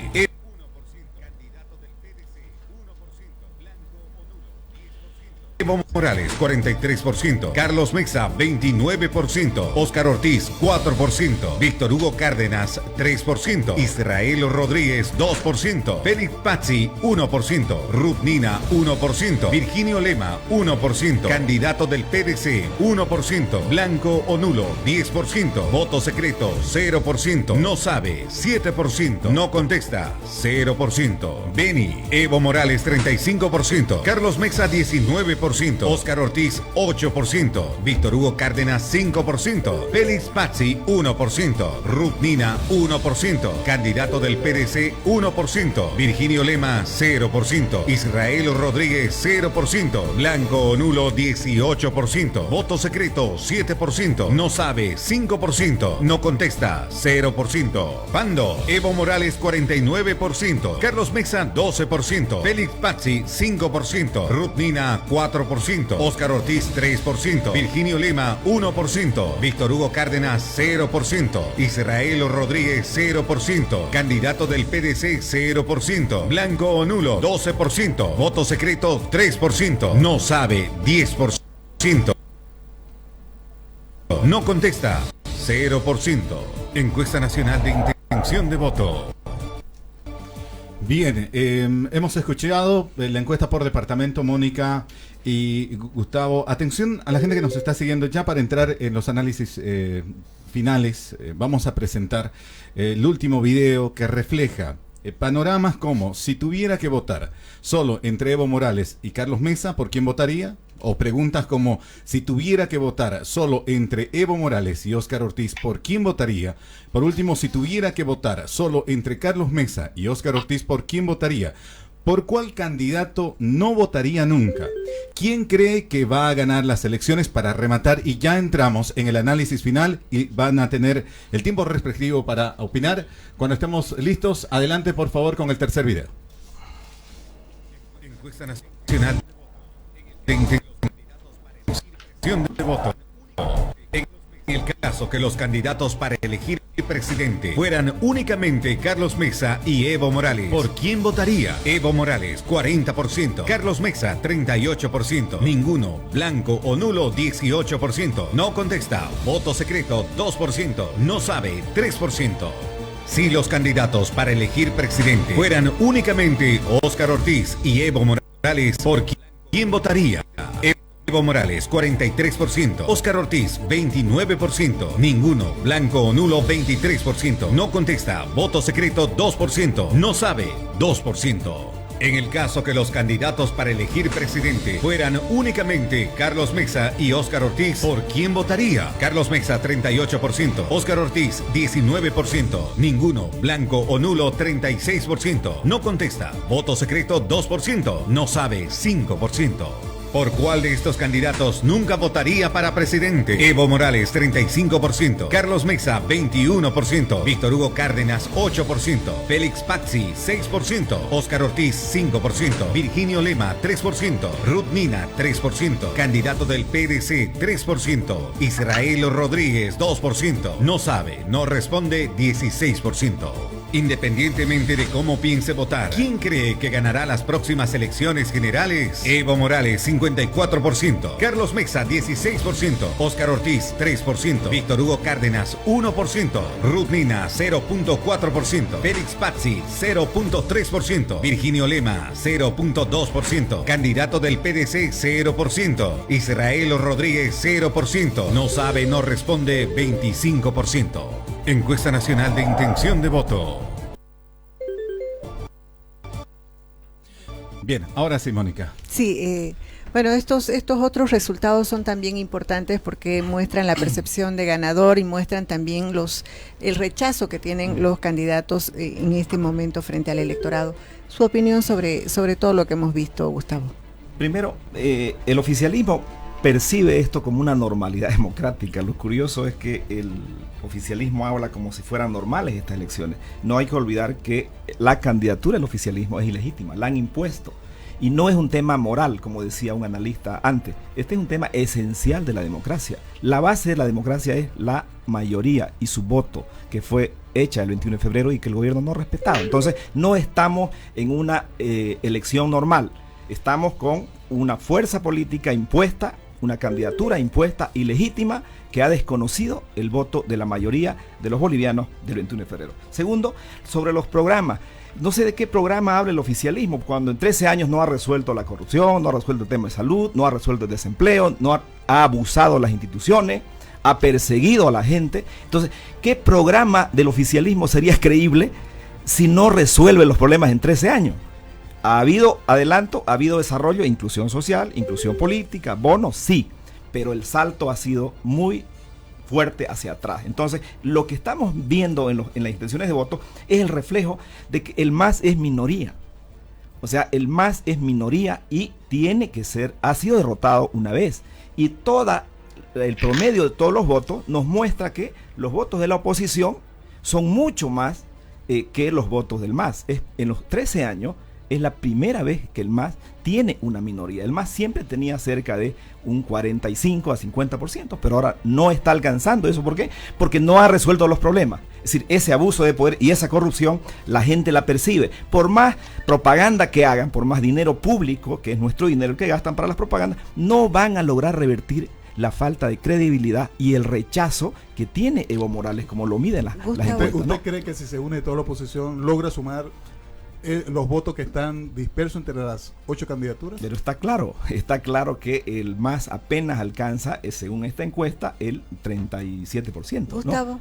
Speaker 2: Evo Morales 43%, Carlos Mesa 29%, Óscar Ortiz 4%, Víctor Hugo Cárdenas 3%, Israel Rodríguez 2%, Félix Pazzi 1%, Ruth Nina 1%, Virginio Lema 1%, candidato del PDC 1%, blanco o nulo 10%, voto secreto 0%, no sabe 7%, no contesta 0%. Beni, Evo Morales 35%, Carlos Mesa 19%, Óscar Ortiz 8%, Víctor Hugo Cárdenas 5%, Félix Pazzi 1%, Ruth Nina 1%, candidato del PDC 1%, Virginio Lema 0%, Israel Rodríguez 0%, blanco o nulo 18%, voto secreto 7%, no sabe 5%, no contesta 0%. Pando, Evo Morales 49%, Carlos Mesa 12%, Félix Pazzi 5%, Ruth Nina 4%, Óscar Ortiz 3%, Virginio Lema 1%, Víctor Hugo Cárdenas 0%, Israel Rodríguez 0%, candidato del PDC 0%, blanco o nulo 12%, voto secreto 3%, no sabe 10%, no contesta 0%. Encuesta Nacional de Intención de Voto. Bien, hemos escuchado la encuesta por departamento, Mónica y Gustavo. Atención a la gente que nos está siguiendo ya para entrar en los análisis finales. Vamos a presentar el último video que refleja panoramas como si tuviera que votar solo entre Evo Morales y Carlos Mesa, ¿por quién votaría? O preguntas como si tuviera que votar solo entre Evo Morales y Óscar Ortiz, ¿por quién votaría? Por último, si tuviera que votar solo entre Carlos Mesa y Óscar Ortiz, ¿por quién votaría? ¿Por cuál candidato no votaría nunca? ¿Quién cree que va a ganar las elecciones? Para rematar, y ya entramos en el análisis final y van a tener el tiempo respectivo para opinar. Cuando estemos listos, adelante por favor con el tercer video. Encuesta Nacional de Intención de Voto. En el caso que los candidatos para elegir presidente fueran únicamente Carlos Mesa y Evo Morales, ¿por quién votaría? Evo Morales 40%, Carlos Mesa 38%, ninguno, blanco o nulo 18%, no contesta, voto secreto 2%, no sabe 3%. Si los candidatos para elegir presidente fueran únicamente Óscar Ortiz y Evo Morales, ¿por quién votaría? Evo Morales 43%, Óscar Ortiz 29%, ninguno, blanco o nulo 23%, no contesta, voto secreto 2%, no sabe 2%. En el caso que los candidatos para elegir presidente fueran únicamente Carlos Mesa y Óscar Ortiz, ¿por quién votaría? Carlos Mesa 38%, Óscar Ortiz 19%, ninguno, blanco o nulo 36%, no contesta, voto secreto 2%, no sabe 5%. ¿Por cuál de estos candidatos nunca votaría para presidente? Evo Morales, 35%. Carlos Mesa, 21%. Víctor Hugo Cárdenas, 8%. Félix Pazzi, 6%. Óscar Ortiz, 5%. Virginio Lema, 3%. Ruth Mina, 3%. Candidato del PDC, 3%. Israel Rodríguez, 2%. No sabe, no responde, 16%. Independientemente de cómo piense votar, ¿quién cree que ganará las próximas elecciones generales? Evo Morales, 54%. Carlos Mesa, 16%. Óscar Ortiz, 3%. Víctor Hugo Cárdenas, 1%. Ruth Mina, 0.4%. Félix Pazzi, 0.3%. Virginio Lema, 0.2%. Candidato del PDC, 0%. Israel Rodríguez, 0%. No sabe, no responde, 25%. Encuesta Nacional de Intención de Voto. Bien, ahora sí, Mónica.
Speaker 3: Sí, bueno, estos otros resultados son también importantes porque muestran la percepción de ganador y muestran también el rechazo que tienen los candidatos en este momento frente al electorado. Su opinión sobre todo lo que hemos visto, Gustavo.
Speaker 19: Primero, el oficialismo percibe esto como una normalidad democrática. Lo curioso es que el oficialismo habla como si fueran normales estas elecciones. No hay que olvidar que la candidatura del oficialismo es ilegítima, la han impuesto. Y no es un tema moral, como decía un analista antes. Este es un tema esencial de la democracia. La base de la democracia es la mayoría y su voto, que fue hecha el 21 de febrero y que el gobierno no respetaba. Entonces, no estamos en una elección normal. Estamos con una fuerza política impuesta, una candidatura impuesta ilegítima que ha desconocido el voto de la mayoría de los bolivianos del 21 de febrero. Segundo, sobre los programas. No sé de qué programa habla el oficialismo cuando en 13 años no ha resuelto la corrupción, no ha resuelto el tema de salud, no ha resuelto el desempleo, no ha abusado de las instituciones, ha perseguido a la gente. Entonces, ¿qué programa del oficialismo sería creíble si no resuelve los problemas en 13 años? ¿Ha habido adelanto? ¿Ha habido desarrollo? Inclusión social, inclusión política, bonos, sí, pero el salto ha sido muy fuerte hacia atrás. Entonces, lo que estamos viendo en las intenciones de voto es el reflejo de que el MAS es minoría. O sea, el MAS es minoría y tiene que ser, ha sido derrotado una vez. Y el promedio de todos los votos nos muestra que los votos de la oposición son mucho más que los votos del MAS. En los 13 años, es la primera vez que el MAS tiene una minoría. El MAS siempre tenía cerca de un 45 a 50%, pero ahora no está alcanzando eso. ¿Por qué? Porque no ha resuelto los problemas. Es decir, ese abuso de poder y esa corrupción, la gente la percibe. Por más propaganda que hagan, por más dinero público, que es nuestro dinero que gastan para las propagandas, no van a lograr revertir la falta de credibilidad y el rechazo que tiene Evo Morales, como lo miden las encuestas.
Speaker 4: ¿Usted cree que si se une toda la oposición logra sumar los votos que están dispersos entre las 8 candidaturas?
Speaker 19: Pero está claro que el MAS apenas alcanza, según esta encuesta, el 37%.
Speaker 3: Gustavo,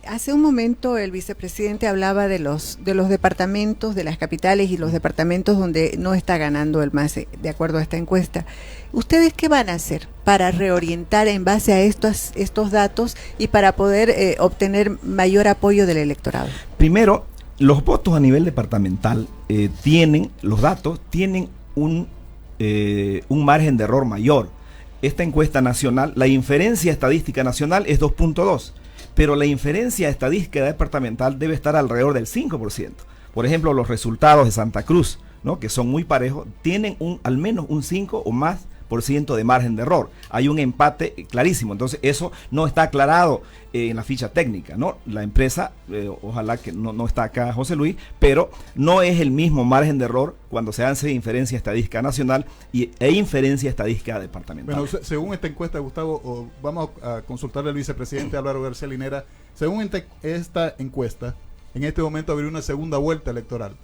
Speaker 3: hace un momento el vicepresidente hablaba de los departamentos, de las capitales y los departamentos donde no está ganando el MAS, de acuerdo a esta encuesta. ¿Ustedes qué van a hacer para reorientar en base a estos datos y para poder obtener mayor apoyo del electorado?
Speaker 19: Primero, los votos a nivel departamental tienen un margen de error mayor. Esta encuesta nacional, la inferencia estadística nacional es 2.2, pero la inferencia estadística departamental debe estar alrededor del 5%. Por ejemplo, los resultados de Santa Cruz, ¿no?, que son muy parejos, tienen al menos un 5 o más % de margen de error. Hay un empate clarísimo. Entonces, eso no está aclarado en la ficha técnica, ¿no? La empresa, ojalá que no está acá José Luis, pero no es el mismo margen de error cuando se hace inferencia estadística nacional e inferencia estadística departamental.
Speaker 4: Bueno, según esta encuesta, Gustavo, vamos a consultarle al vicepresidente Álvaro García Linera. Según esta encuesta, en este momento habría una segunda vuelta electoral.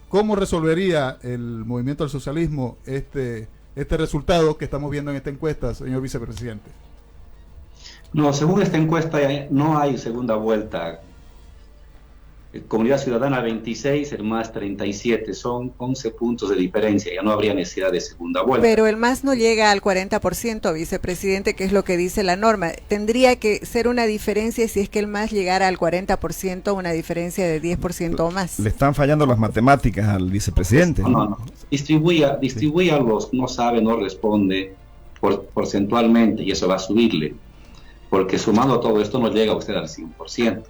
Speaker 4: ¿Cómo resolvería el movimiento al socialismo este resultado que estamos viendo en esta encuesta, señor vicepresidente?
Speaker 20: No, según esta encuesta no hay segunda vuelta. Comunidad Ciudadana 26, el MAS 37, son 11 puntos de diferencia, ya no habría necesidad de segunda vuelta.
Speaker 3: Pero el MAS no llega al 40%, vicepresidente, que es lo que dice la norma. Tendría que ser una diferencia si es que el MAS llegara al 40%, una diferencia de 10% o más.
Speaker 19: Le están fallando las matemáticas al vicepresidente.
Speaker 20: No. Distribuya los no sabe, no responde porcentualmente y eso va a subirle, porque sumando todo esto no llega a usted al 100%.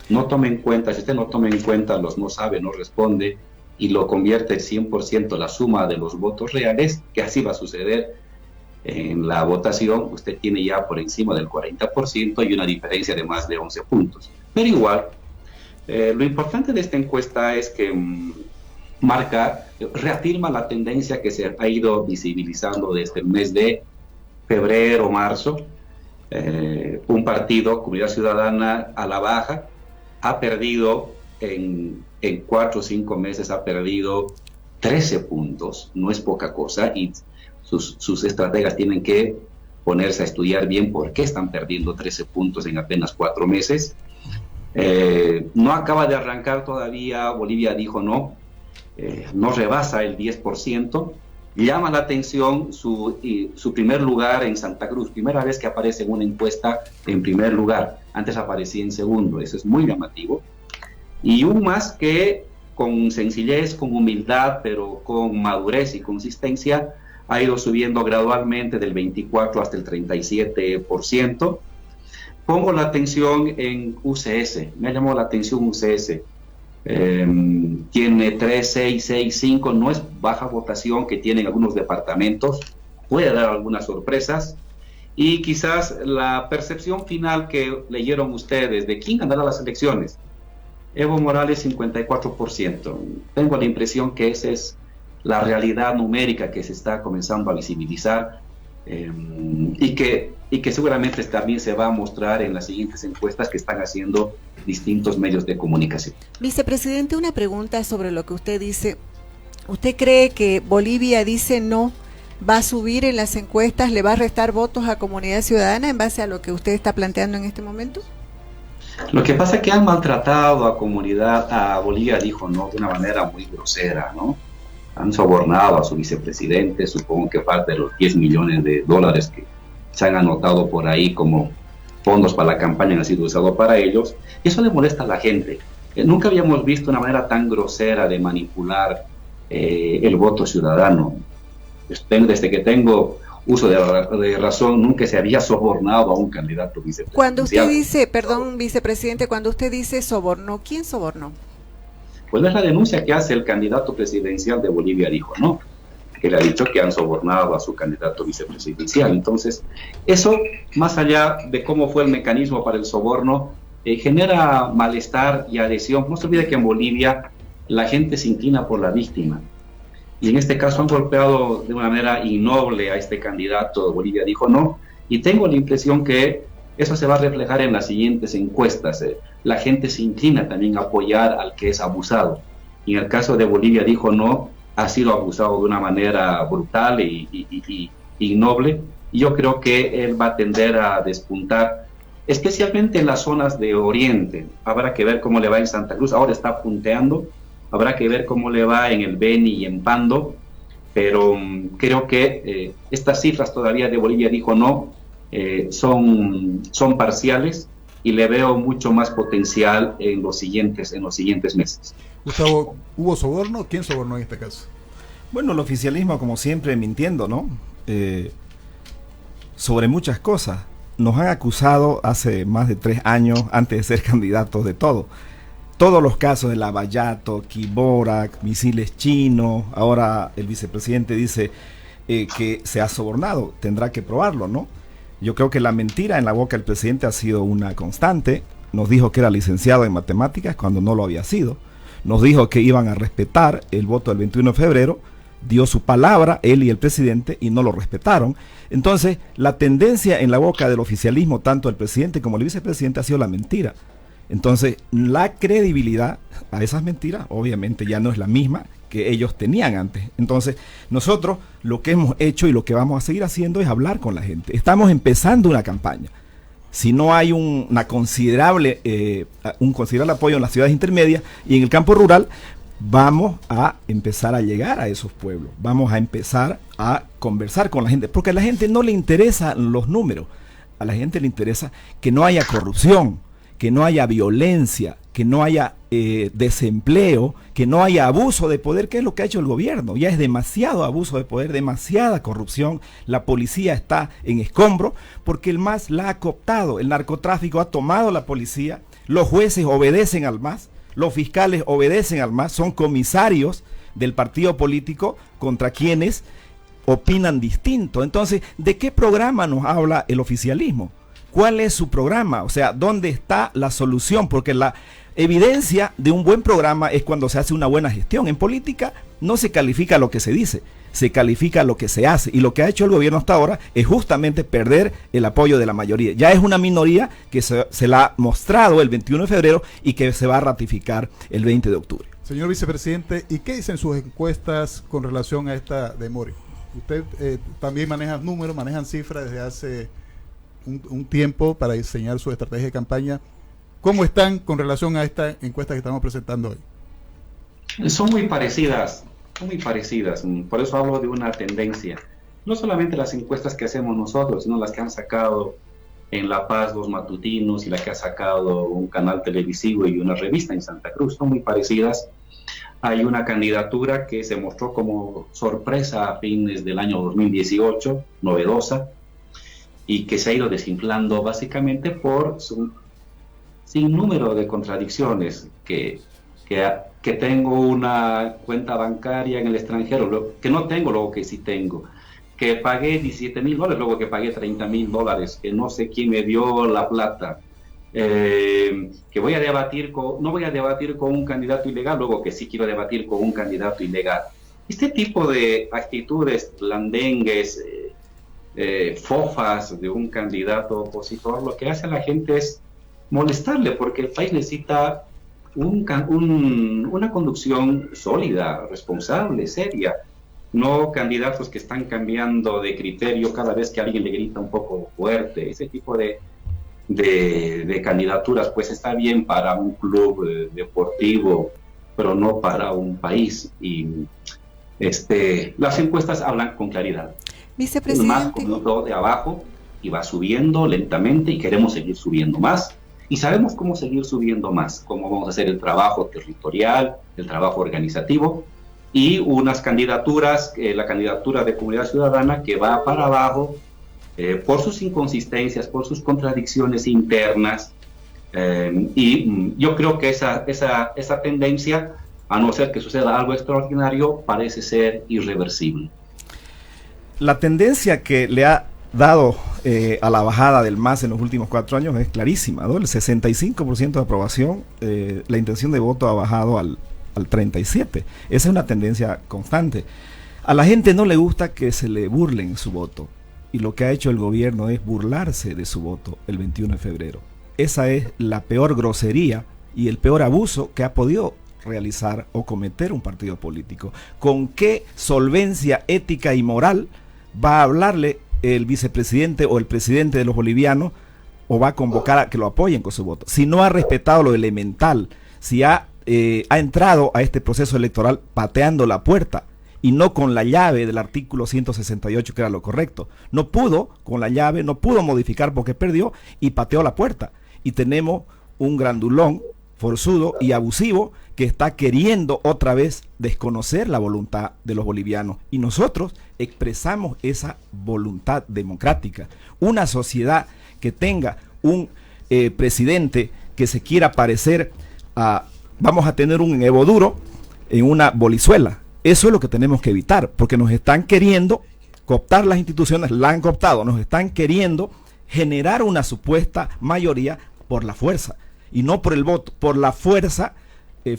Speaker 20: No tome en cuenta, si usted no toma en cuenta los no sabe, no responde y lo convierte el 100% la suma de los votos reales, que así va a suceder en la votación, usted tiene ya por encima del 40% y una diferencia de más de 11 puntos. Pero igual, lo importante de esta encuesta es que reafirma la tendencia que se ha ido visibilizando desde el mes de febrero, marzo. Un partido, Comunidad Ciudadana, a la baja, ha perdido en 4 o 5 meses, ha perdido 13 puntos, no es poca cosa, y sus estrategas tienen que ponerse a estudiar bien por qué están perdiendo 13 puntos en apenas 4 meses. No acaba de arrancar todavía, Bolivia dijo no rebasa el 10%, llama la atención su primer lugar en Santa Cruz, primera vez que aparece en una encuesta en primer lugar, antes aparecía en segundo, eso es muy llamativo, y un MAS que con sencillez, con humildad, pero con madurez y consistencia, ha ido subiendo gradualmente del 24 hasta el 37%. Pongo la atención en UCS, me ha llamado la atención UCS, tiene 3, 6, 6, 5, no es baja votación que tienen algunos departamentos, puede dar algunas sorpresas, y quizás la percepción final que leyeron ustedes de quién ganará las elecciones, Evo Morales 54%, tengo la impresión que esa es la realidad numérica que se está comenzando a visibilizar, y que seguramente también se va a mostrar en las siguientes encuestas que están haciendo distintos medios de comunicación.
Speaker 3: Vicepresidente, una pregunta sobre lo que usted dice. ¿Usted cree que Bolivia dice no, va a subir en las encuestas, le va a restar votos a Comunidad Ciudadana en base a lo que usted está planteando en este momento?
Speaker 20: Lo que pasa es que han maltratado a Bolivia dijo no de una manera muy grosera, ¿no? Han sobornado a su vicepresidente, supongo que parte de los 10 millones de dólares que se han anotado por ahí como fondos para la campaña han sido usados para ellos, y eso le molesta a la gente. Nunca habíamos visto una manera tan grosera de manipular el voto ciudadano. Desde que tengo uso de razón, nunca se había sobornado a un candidato vicepresidencial.
Speaker 3: Cuando usted dice, perdón, vicepresidente, cuando usted dice sobornó, ¿quién sobornó?
Speaker 20: Pues es la denuncia que hace el candidato presidencial de Bolivia, dijo, ¿no? Que le ha dicho que han sobornado a su candidato vicepresidencial. Entonces, eso, más allá de cómo fue el mecanismo para el soborno, genera malestar y adhesión. No se olvide que en Bolivia la gente se inclina por la víctima. Y en este caso han golpeado de una manera innoble a este candidato. Bolivia dijo no. Y tengo la impresión que eso se va a reflejar en las siguientes encuestas. La gente se inclina también a apoyar al que es abusado. Y en el caso de Bolivia dijo no, ha sido abusado de una manera brutal y noble. Y yo creo que él va a tender a despuntar, especialmente en las zonas de Oriente. Habrá que ver cómo le va en Santa Cruz. Ahora está punteando. Habrá que ver cómo le va en el Beni y en Pando. Pero creo que estas cifras todavía de Bolivia dijo no, son parciales, y le veo mucho más potencial en los siguientes meses.
Speaker 4: Gustavo, ¿hubo soborno? ¿Quién sobornó en este caso?
Speaker 19: Bueno, el oficialismo, como siempre, mintiendo, ¿no? Sobre muchas cosas. Nos han acusado hace más de 3 años, antes de ser candidatos, de todo. Todos los casos de Lavallato, Quiborac, misiles chinos. Ahora el vicepresidente dice que se ha sobornado. Tendrá que probarlo, ¿no? Yo creo que la mentira en la boca del presidente ha sido una constante. Nos dijo que era licenciado en matemáticas cuando no lo había sido. Nos dijo que iban a respetar el voto del 21 de febrero. Dio su palabra, él y el presidente, y no lo respetaron. Entonces, la tendencia en la boca del oficialismo, tanto el presidente como el vicepresidente, ha sido la mentira. Entonces, la credibilidad a esas mentiras, obviamente, ya no es la misma que ellos tenían antes. Entonces, nosotros lo que hemos hecho y lo que vamos a seguir haciendo es hablar con la gente. Estamos empezando una campaña. si no hay un considerable apoyo en las ciudades intermedias y en el campo rural, vamos a empezar a llegar a esos pueblos, vamos a empezar a conversar con la gente, porque a la gente no le interesan los números, a la gente le interesa que no haya corrupción, que no haya violencia, que no haya desempleo, que no haya abuso de poder, que es lo que ha hecho el gobierno. Ya es demasiado abuso de poder, demasiada corrupción. La policía está en escombro porque el MAS la ha cooptado. El narcotráfico ha tomado la policía, los jueces obedecen al MAS, los fiscales obedecen al MAS, son comisarios del partido político contra quienes opinan distinto. Entonces, ¿de qué programa nos habla el oficialismo? ¿Cuál es su programa? O sea, ¿dónde está la solución? Porque la evidencia de un buen programa es cuando se hace una buena gestión. En política no se califica lo que se dice, se califica lo que se hace. Y lo que ha hecho el gobierno hasta ahora es justamente perder el apoyo de la mayoría. Ya es una minoría que se la ha mostrado el 21 de febrero y que se va a ratificar el 20 de octubre.
Speaker 4: Señor vicepresidente, ¿y qué dicen sus encuestas con relación a esta de Mori? Usted también maneja números, manejan cifras desde hace un tiempo para diseñar su estrategia de campaña. ¿Cómo están con relación a esta encuesta que estamos presentando hoy?
Speaker 20: Son muy parecidas, por eso hablo de una tendencia. No solamente las encuestas que hacemos nosotros, sino las que han sacado en La Paz los matutinos y la que ha sacado un canal televisivo y una revista en Santa Cruz, son muy parecidas. Hay una candidatura que se mostró como sorpresa a fines del año 2018, novedosa, y que se ha ido desinflando básicamente por su sinnúmero de contradicciones, que tengo una cuenta bancaria en el extranjero, que no tengo, luego que sí tengo, que pagué $17,000, luego que pagué $30,000, que no sé quién me dio la plata, que no voy a debatir con un candidato ilegal, luego que sí quiero debatir con un candidato ilegal. Este tipo de actitudes blandengues, fofas de un candidato opositor, lo que hace a la gente es molestarle, porque el país necesita una conducción sólida, responsable, seria, no candidatos que están cambiando de criterio cada vez que alguien le grita un poco fuerte. Ese tipo de candidaturas pues está bien para un club deportivo, pero no para un país. Y las encuestas hablan con claridad.
Speaker 3: Vicepresidente.
Speaker 20: El MAS comenzó de abajo y va subiendo lentamente y queremos seguir subiendo más. Y sabemos cómo seguir subiendo más, cómo vamos a hacer el trabajo territorial, el trabajo organizativo y unas candidaturas, la candidatura de Comunidad Ciudadana que va para abajo por sus inconsistencias, por sus contradicciones internas. Y yo creo que esa tendencia, a no ser que suceda algo extraordinario, parece ser irreversible.
Speaker 19: La tendencia que le ha dado a la bajada del MAS en los últimos 4 años es clarísima, ¿no? El 65% de aprobación, la intención de voto ha bajado al 37%. Esa es una tendencia constante. A la gente no le gusta que se le burlen su voto, y lo que ha hecho el gobierno es burlarse de su voto el 21 de febrero. Esa es la peor grosería y el peor abuso que ha podido realizar o cometer un partido político. ¿Con qué solvencia ética y moral va a hablarle el vicepresidente o el presidente de los bolivianos o va a convocar a que lo apoyen con su voto? Si no ha respetado lo elemental, si ha entrado a este proceso electoral pateando la puerta y no con la llave del artículo 168, que era lo correcto. No pudo con la llave, no pudo modificar porque perdió y pateó la puerta. Y tenemos un grandulón forzudo y abusivo que está queriendo otra vez desconocer la voluntad de los bolivianos, y nosotros expresamos esa voluntad democrática. Una sociedad que tenga un presidente que se quiera parecer a, vamos a tener un Evo Duro en una Bolizuela. Eso es lo que tenemos que evitar, porque nos están queriendo cooptar las instituciones, la han cooptado, nos están queriendo generar una supuesta mayoría por la fuerza, y no por el voto, por la fuerza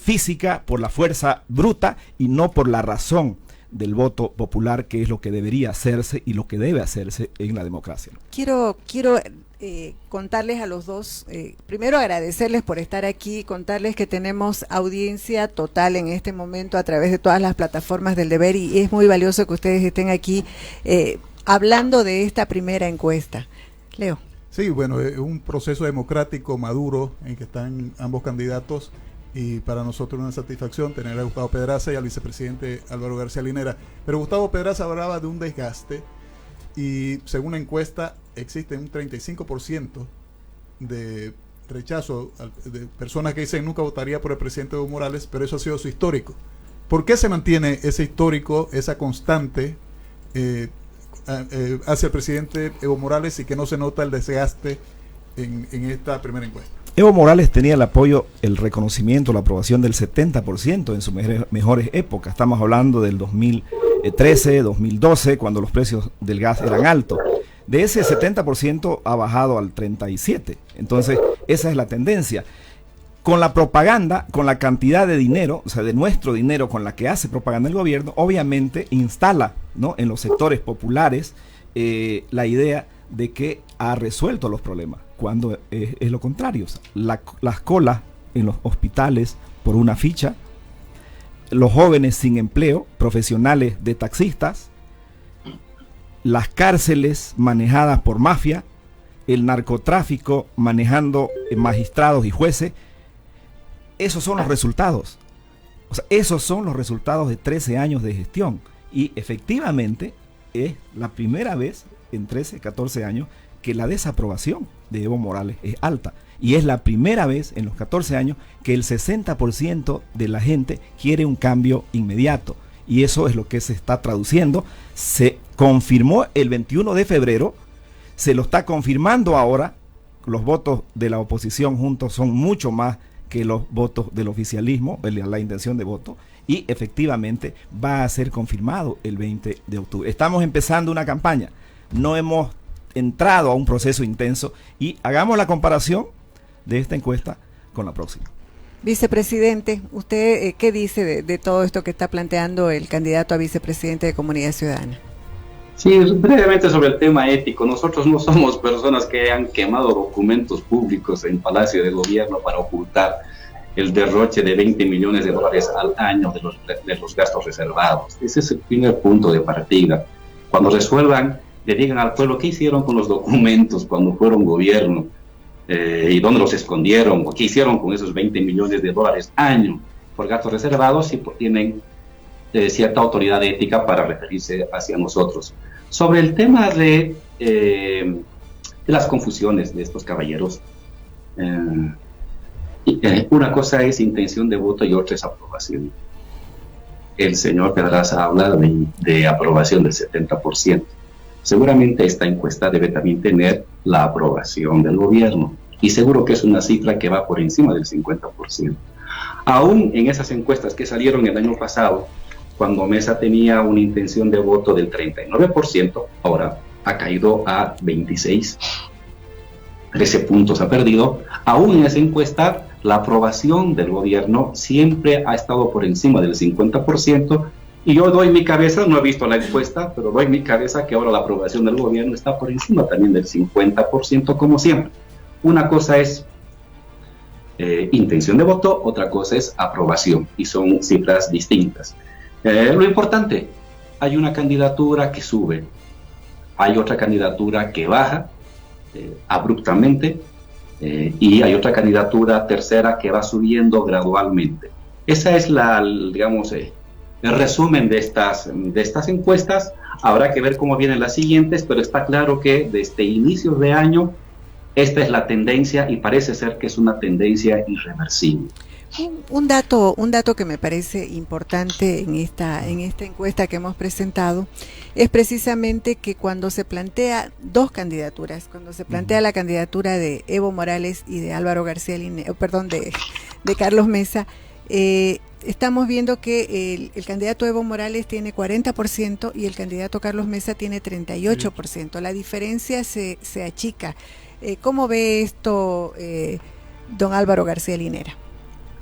Speaker 19: física, por la fuerza bruta, y no por la razón del voto popular, que es lo que debería hacerse y lo que debe hacerse en la democracia.
Speaker 3: Quiero contarles a los dos, primero agradecerles por estar aquí, contarles que tenemos audiencia total en este momento a través de todas las plataformas del Deber, y es muy valioso que ustedes estén aquí hablando de esta primera encuesta. Leo.
Speaker 4: Sí, bueno, es un proceso democrático maduro en que están ambos candidatos y para nosotros una satisfacción tener a Gustavo Pedraza y al vicepresidente Álvaro García Linera. Pero Gustavo Pedraza hablaba de un desgaste y según la encuesta existe un 35% de rechazo de personas que dicen nunca votaría por el presidente Evo Morales, pero eso ha sido su histórico. ¿Por qué se mantiene ese histórico, esa constante hacia el presidente Evo Morales y que no se nota el desgaste en esta primera encuesta?
Speaker 19: Evo Morales tenía el apoyo, el reconocimiento, la aprobación del 70% en sus mejores épocas. Estamos hablando del 2013, 2012, cuando los precios del gas eran altos. De ese 70% ha bajado al 37%. Entonces, esa es la tendencia. Con la propaganda, con la cantidad de dinero, o sea, de nuestro dinero con la que hace propaganda el gobierno, obviamente instala, ¿no?, en los sectores populares la idea de que ha resuelto los problemas, cuando es lo contrario. O sea, las colas en los hospitales por una ficha, los jóvenes sin empleo, profesionales de taxistas, las cárceles manejadas por mafia, el narcotráfico manejando magistrados y jueces. Esos son los resultados. O sea, esos son los resultados de 13 años de gestión. Y efectivamente es la primera vez en 13, 14 años que la desaprobación de Evo Morales es alta. Y es la primera vez en los 14 años que el 60% de la gente quiere un cambio inmediato. Y eso es lo que se está traduciendo. Se confirmó el 21 de febrero, se lo está confirmando ahora. Los votos de la oposición juntos son mucho más que los votos del oficialismo, la intención de voto, y efectivamente va a ser confirmado el 20 de octubre. Estamos empezando una campaña, no hemos entrado a un proceso intenso y hagamos la comparación de esta encuesta con la próxima.
Speaker 3: Vicepresidente, ¿usted qué dice de todo esto que está planteando el candidato a vicepresidente de Comunidad Ciudadana?
Speaker 20: Sí, brevemente sobre el tema ético. Nosotros no somos personas que han quemado documentos públicos en Palacio de Gobierno para ocultar el derroche de 20 millones de dólares al año de los gastos reservados. Ese es el primer punto de partida. Cuando resuelvan, le digan al pueblo qué hicieron con los documentos cuando fueron gobierno y dónde los escondieron o qué hicieron con esos 20 millones de dólares año por gastos reservados y tienen cierta autoridad ética para referirse hacia nosotros. Sobre el tema de las confusiones de estos caballeros, una cosa es intención de voto y otra es aprobación. El señor Pedraza habla de aprobación del 70%. Seguramente esta encuesta debe también tener la aprobación del gobierno y seguro que es una cifra que va por encima del 50%. Aún en esas encuestas que salieron el año pasado, cuando Mesa tenía una intención de voto del 39%, ahora ha caído a 26, 13 puntos ha perdido. Aún en esa encuesta, la aprobación del gobierno siempre ha estado por encima del 50%, y yo doy mi cabeza, no he visto la encuesta, pero doy mi cabeza que ahora la aprobación del gobierno está por encima también del 50%, como siempre. Una cosa es intención de voto, otra cosa es aprobación, y son cifras distintas. Lo importante, hay una candidatura que sube, hay otra candidatura que baja abruptamente y hay otra candidatura tercera que va subiendo gradualmente. Esa es el resumen de estas encuestas. Habrá que ver cómo vienen las siguientes, pero está claro que desde inicios de año esta es la tendencia y parece ser que es una tendencia irreversible.
Speaker 3: Un dato que me parece importante en esta encuesta que hemos presentado es precisamente que cuando se plantea dos candidaturas, cuando se plantea la candidatura de Evo Morales y de Álvaro García Linera, de Carlos Mesa, estamos viendo que el candidato Evo Morales tiene 40% y el candidato Carlos Mesa tiene 38%. La diferencia se achica. ¿Cómo ve esto don Álvaro García Linera?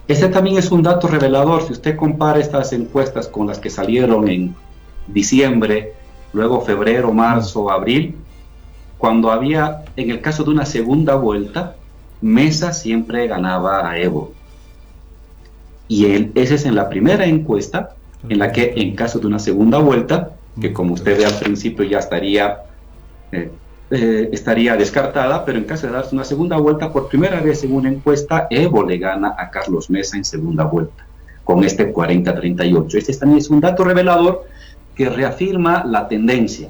Speaker 20: Este también es un dato revelador. Si usted compara estas encuestas con las que salieron en diciembre, luego febrero, marzo, abril, cuando había, en el caso de una segunda vuelta, Mesa siempre ganaba a Evo. Y esa es en la primera encuesta, en la que en caso de una segunda vuelta, que como usted ve al principio ya estaría estaría descartada, pero en caso de darse una segunda vuelta, por primera vez en una encuesta, Evo le gana a Carlos Mesa en segunda vuelta, con este 40-38. Este también es un dato revelador que reafirma la tendencia.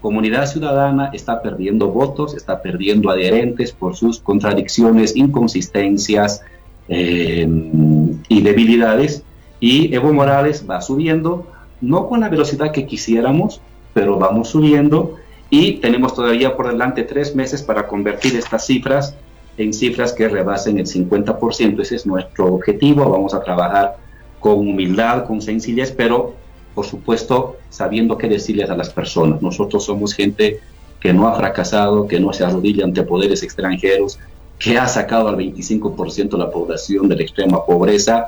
Speaker 20: Comunidad Ciudadana está perdiendo votos, está perdiendo adherentes por sus contradicciones, inconsistencias y debilidades, y Evo Morales va subiendo, no con la velocidad que quisiéramos, pero vamos subiendo, y tenemos todavía por delante 3 meses para convertir estas cifras en cifras que rebasen el 50%. Ese es nuestro objetivo. Vamos a trabajar con humildad, con sencillez, pero por supuesto sabiendo qué decirles a las personas. Nosotros somos gente que no ha fracasado, que no se arrodilla ante poderes extranjeros, que ha sacado al 25% de la población de la extrema pobreza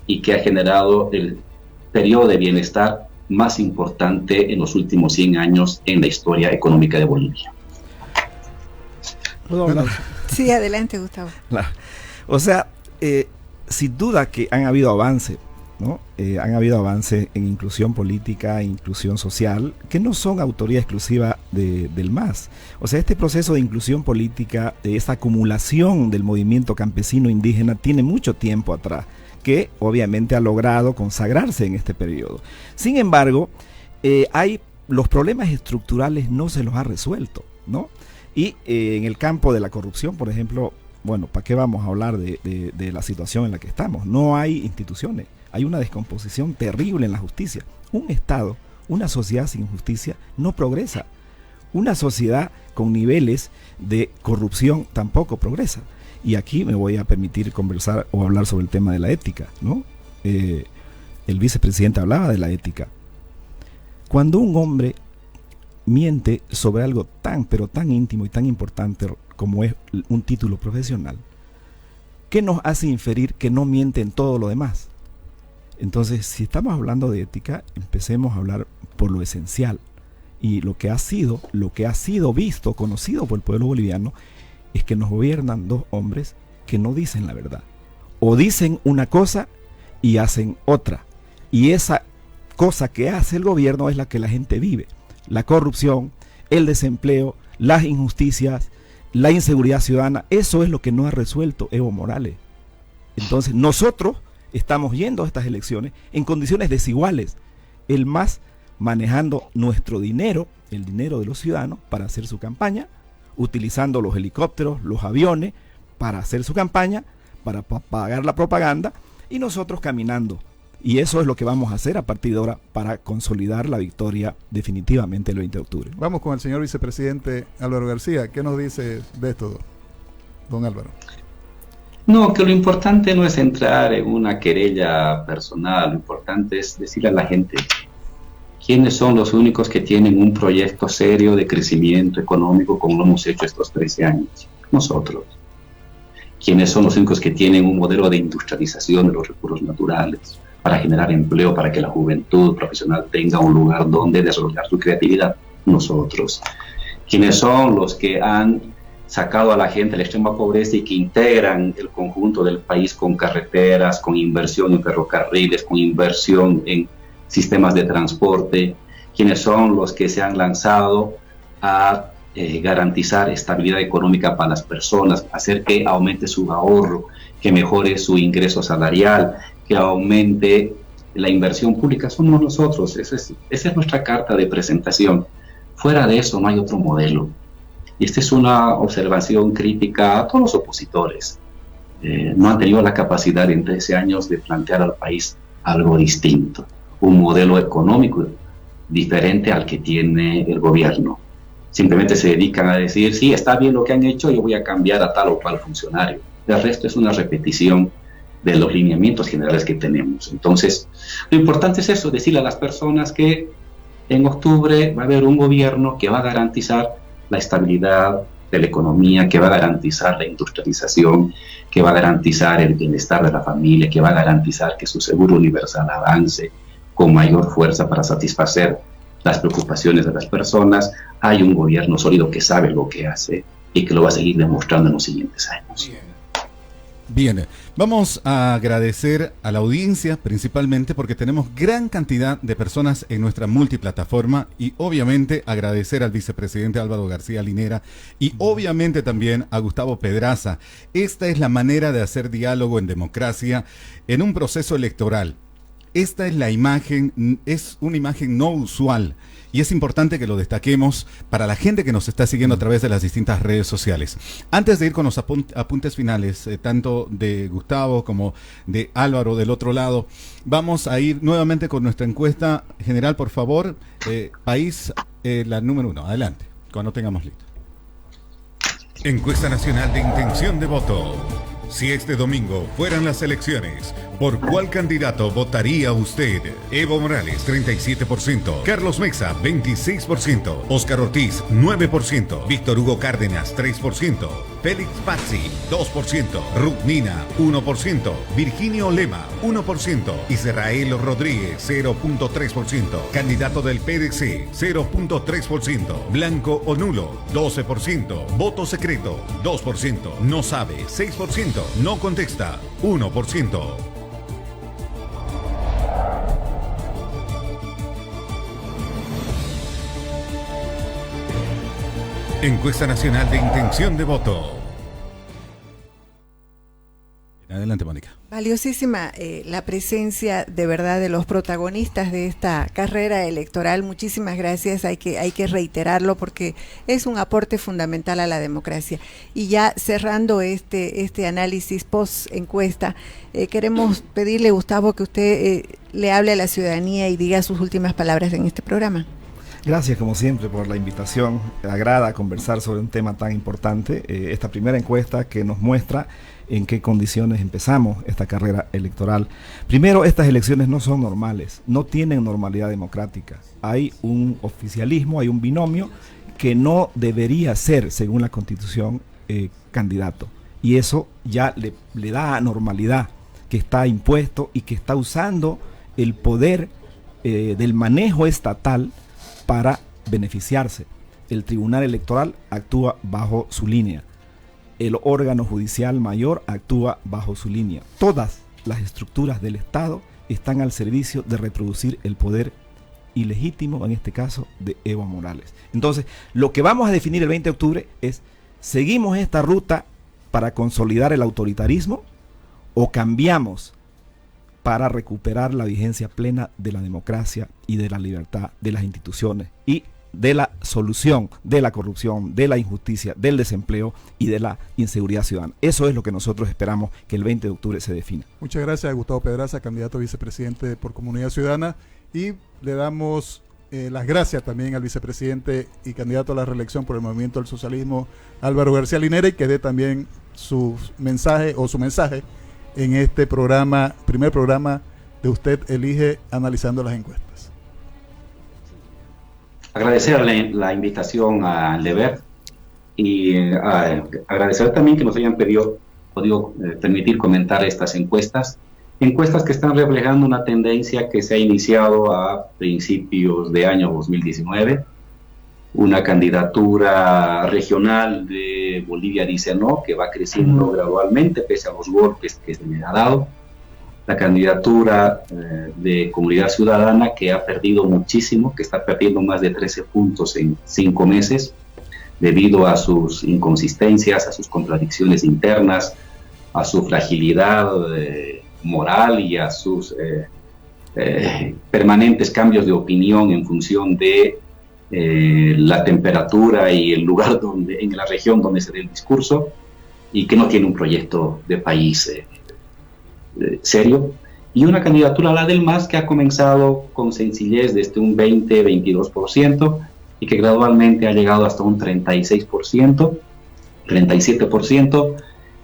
Speaker 20: y que ha generado el periodo de bienestar más importante en los últimos 100 años en la historia económica de Bolivia.
Speaker 3: Sí, adelante, Gustavo.
Speaker 19: O sea, sin duda que han habido avances, ¿no? Han habido avances en inclusión política, inclusión social, que no son autoría exclusiva del MAS. O sea, este proceso de inclusión política, de esta acumulación del movimiento campesino indígena, tiene mucho tiempo atrás, que obviamente ha logrado consagrarse en este periodo. Sin embargo, los problemas estructurales no se los ha resuelto, ¿no? Y en el campo de la corrupción, por ejemplo, bueno, ¿para qué vamos a hablar de la situación en la que estamos? No hay instituciones, hay una descomposición terrible en la justicia. Un Estado, una sociedad sin justicia no progresa. Una sociedad con niveles de corrupción tampoco progresa. Y aquí me voy a permitir conversar o hablar sobre el tema de la ética, ¿no? El vicepresidente hablaba de la ética. Cuando un hombre miente sobre algo pero tan íntimo y tan importante como es un título profesional, ¿qué nos hace inferir que no miente en todo lo demás? Entonces, si estamos hablando de ética, empecemos a hablar por lo esencial. Y lo que ha sido visto, conocido por el pueblo boliviano, es que nos gobiernan 2 hombres que no dicen la verdad. O dicen una cosa y hacen otra. Y esa cosa que hace el gobierno es la que la gente vive. La corrupción, el desempleo, las injusticias, la inseguridad ciudadana, eso es lo que no ha resuelto Evo Morales. Entonces nosotros estamos yendo a estas elecciones en condiciones desiguales. El MAS manejando nuestro dinero, el dinero de los ciudadanos, para hacer su campaña, utilizando los helicópteros, los aviones, para hacer su campaña, para pagar la propaganda, y nosotros caminando. Y eso es lo que vamos a hacer a partir de ahora para consolidar la victoria definitivamente el 20 de octubre.
Speaker 4: Vamos con el señor vicepresidente Álvaro García. ¿Qué nos dice de esto, don Álvaro?
Speaker 20: No, que lo importante no es entrar en una querella personal, lo importante es decirle a la gente quiénes son los únicos que tienen un proyecto serio de crecimiento económico como lo hemos hecho estos 13 años. Nosotros. ¿Quiénes son los únicos que tienen un modelo de industrialización de los recursos naturales para generar empleo, para que la juventud profesional tenga un lugar donde desarrollar su creatividad? Nosotros. ¿Quiénes son los que han sacado a la gente de la extrema pobreza y que integran el conjunto del país con carreteras, con inversión en ferrocarriles, con inversión en sistemas de transporte? ¿Quiénes son los que se han lanzado a garantizar estabilidad económica para las personas, hacer que aumente su ahorro, que mejore su ingreso salarial, que aumente la inversión pública? Somos nosotros. Esa es nuestra carta de presentación. Fuera de eso no hay otro modelo. Y esta es una observación crítica a todos los opositores. No han tenido la capacidad en 13 años de plantear al país algo distinto, un modelo económico diferente al que tiene el gobierno. Simplemente se dedican a decir, sí, está bien lo que han hecho, yo voy a cambiar a tal o cual funcionario. El resto es una repetición de los lineamientos generales que tenemos. Entonces, lo importante es eso, decirle a las personas que en octubre va a haber un gobierno que va a garantizar la estabilidad de la economía, que va a garantizar la industrialización, que va a garantizar el bienestar de la familia, que va a garantizar que su seguro universal avance con mayor fuerza para satisfacer las preocupaciones de las personas. Hay un gobierno sólido que sabe lo que hace y que lo va a seguir demostrando en los siguientes años.
Speaker 2: Bien, vamos a agradecer a la audiencia principalmente porque tenemos gran cantidad de personas en nuestra multiplataforma y obviamente agradecer al vicepresidente Álvaro García Linera y obviamente también a Gustavo Pedraza. Esta es la manera de hacer diálogo en democracia en un proceso electoral. Esta es la imagen, es una imagen no usual y es importante que lo destaquemos para la gente que nos está siguiendo a través de las distintas redes sociales. Antes de ir con los apuntes finales, tanto de Gustavo como de Álvaro del otro lado, vamos a ir nuevamente con nuestra encuesta general, por favor. País, la número 1. Adelante, cuando tengamos listo.
Speaker 1: Encuesta Nacional de Intención de Voto. Si este domingo fueran las elecciones, ¿por cuál candidato votaría usted? Evo Morales, 37%. Carlos Mesa, 26%. Óscar Ortiz, 9%. Víctor Hugo Cárdenas, 3%. Félix Pazzi, 2%. Ruth Nina, 1%. Virginio Lema, 1%. Israel Rodríguez, 0.3%. Candidato del PDC, 0.3%. Blanco o nulo, 12%. Voto secreto, 2%. No sabe, 6%. No contesta, 1%. Encuesta Nacional de Intención de Voto.
Speaker 2: Adelante, Mónica.
Speaker 3: Valiosísima la presencia de verdad de los protagonistas de esta carrera electoral. Muchísimas gracias, hay que reiterarlo porque es un aporte fundamental a la democracia. Y ya cerrando este análisis post encuesta, queremos pedirle, Gustavo, que usted le hable a la ciudadanía y diga sus últimas palabras en este programa.
Speaker 19: Gracias como siempre por la invitación. Me agrada conversar sobre un tema tan importante. Esta primera encuesta que nos muestra en qué condiciones empezamos esta carrera electoral. Primero, estas elecciones no son normales, no tienen normalidad democrática. Hay un oficialismo, hay un binomio que no debería ser, según la Constitución, candidato. Y eso ya le da anormalidad, que está impuesto y que está usando el poder del manejo estatal para beneficiarse. El Tribunal Electoral actúa bajo su línea. El órgano judicial mayor actúa bajo su línea. Todas las estructuras del Estado están al servicio de reproducir el poder ilegítimo, en este caso, de Evo Morales. Entonces, lo que vamos a definir el 20 de octubre es, ¿seguimos esta ruta para consolidar el autoritarismo o cambiamos para recuperar la vigencia plena de la democracia y de la libertad de las instituciones y de la solución de la corrupción, de la injusticia, del desempleo y de la inseguridad ciudadana? Eso es lo que nosotros esperamos que el 20 de octubre se defina.
Speaker 4: Muchas gracias a Gustavo Pedraza, candidato a vicepresidente por Comunidad Ciudadana, y le damos las gracias también al vicepresidente y candidato a la reelección por el Movimiento del Socialismo, Álvaro García Linera, y que dé también su mensaje en este programa, primer programa de Usted Elige, analizando las encuestas.
Speaker 20: Agradecer la invitación al deber y agradecer también que nos hayan podido permitir comentar estas encuestas que están reflejando una tendencia que se ha iniciado a principios de año 2019, una candidatura regional de Bolivia dice no, que va creciendo gradualmente pese a los golpes que se le ha dado, la candidatura de Comunidad Ciudadana que ha perdido muchísimo, que está perdiendo más de 13 puntos en 5 meses, debido a sus inconsistencias, a sus contradicciones internas, a su fragilidad moral y a sus permanentes cambios de opinión en función de la temperatura y el lugar en la región donde se dé el discurso, y que no tiene un proyecto de país serio, y una candidatura, la del MAS, que ha comenzado con sencillez desde un 20-22% y que gradualmente ha llegado hasta un 36%, 37%,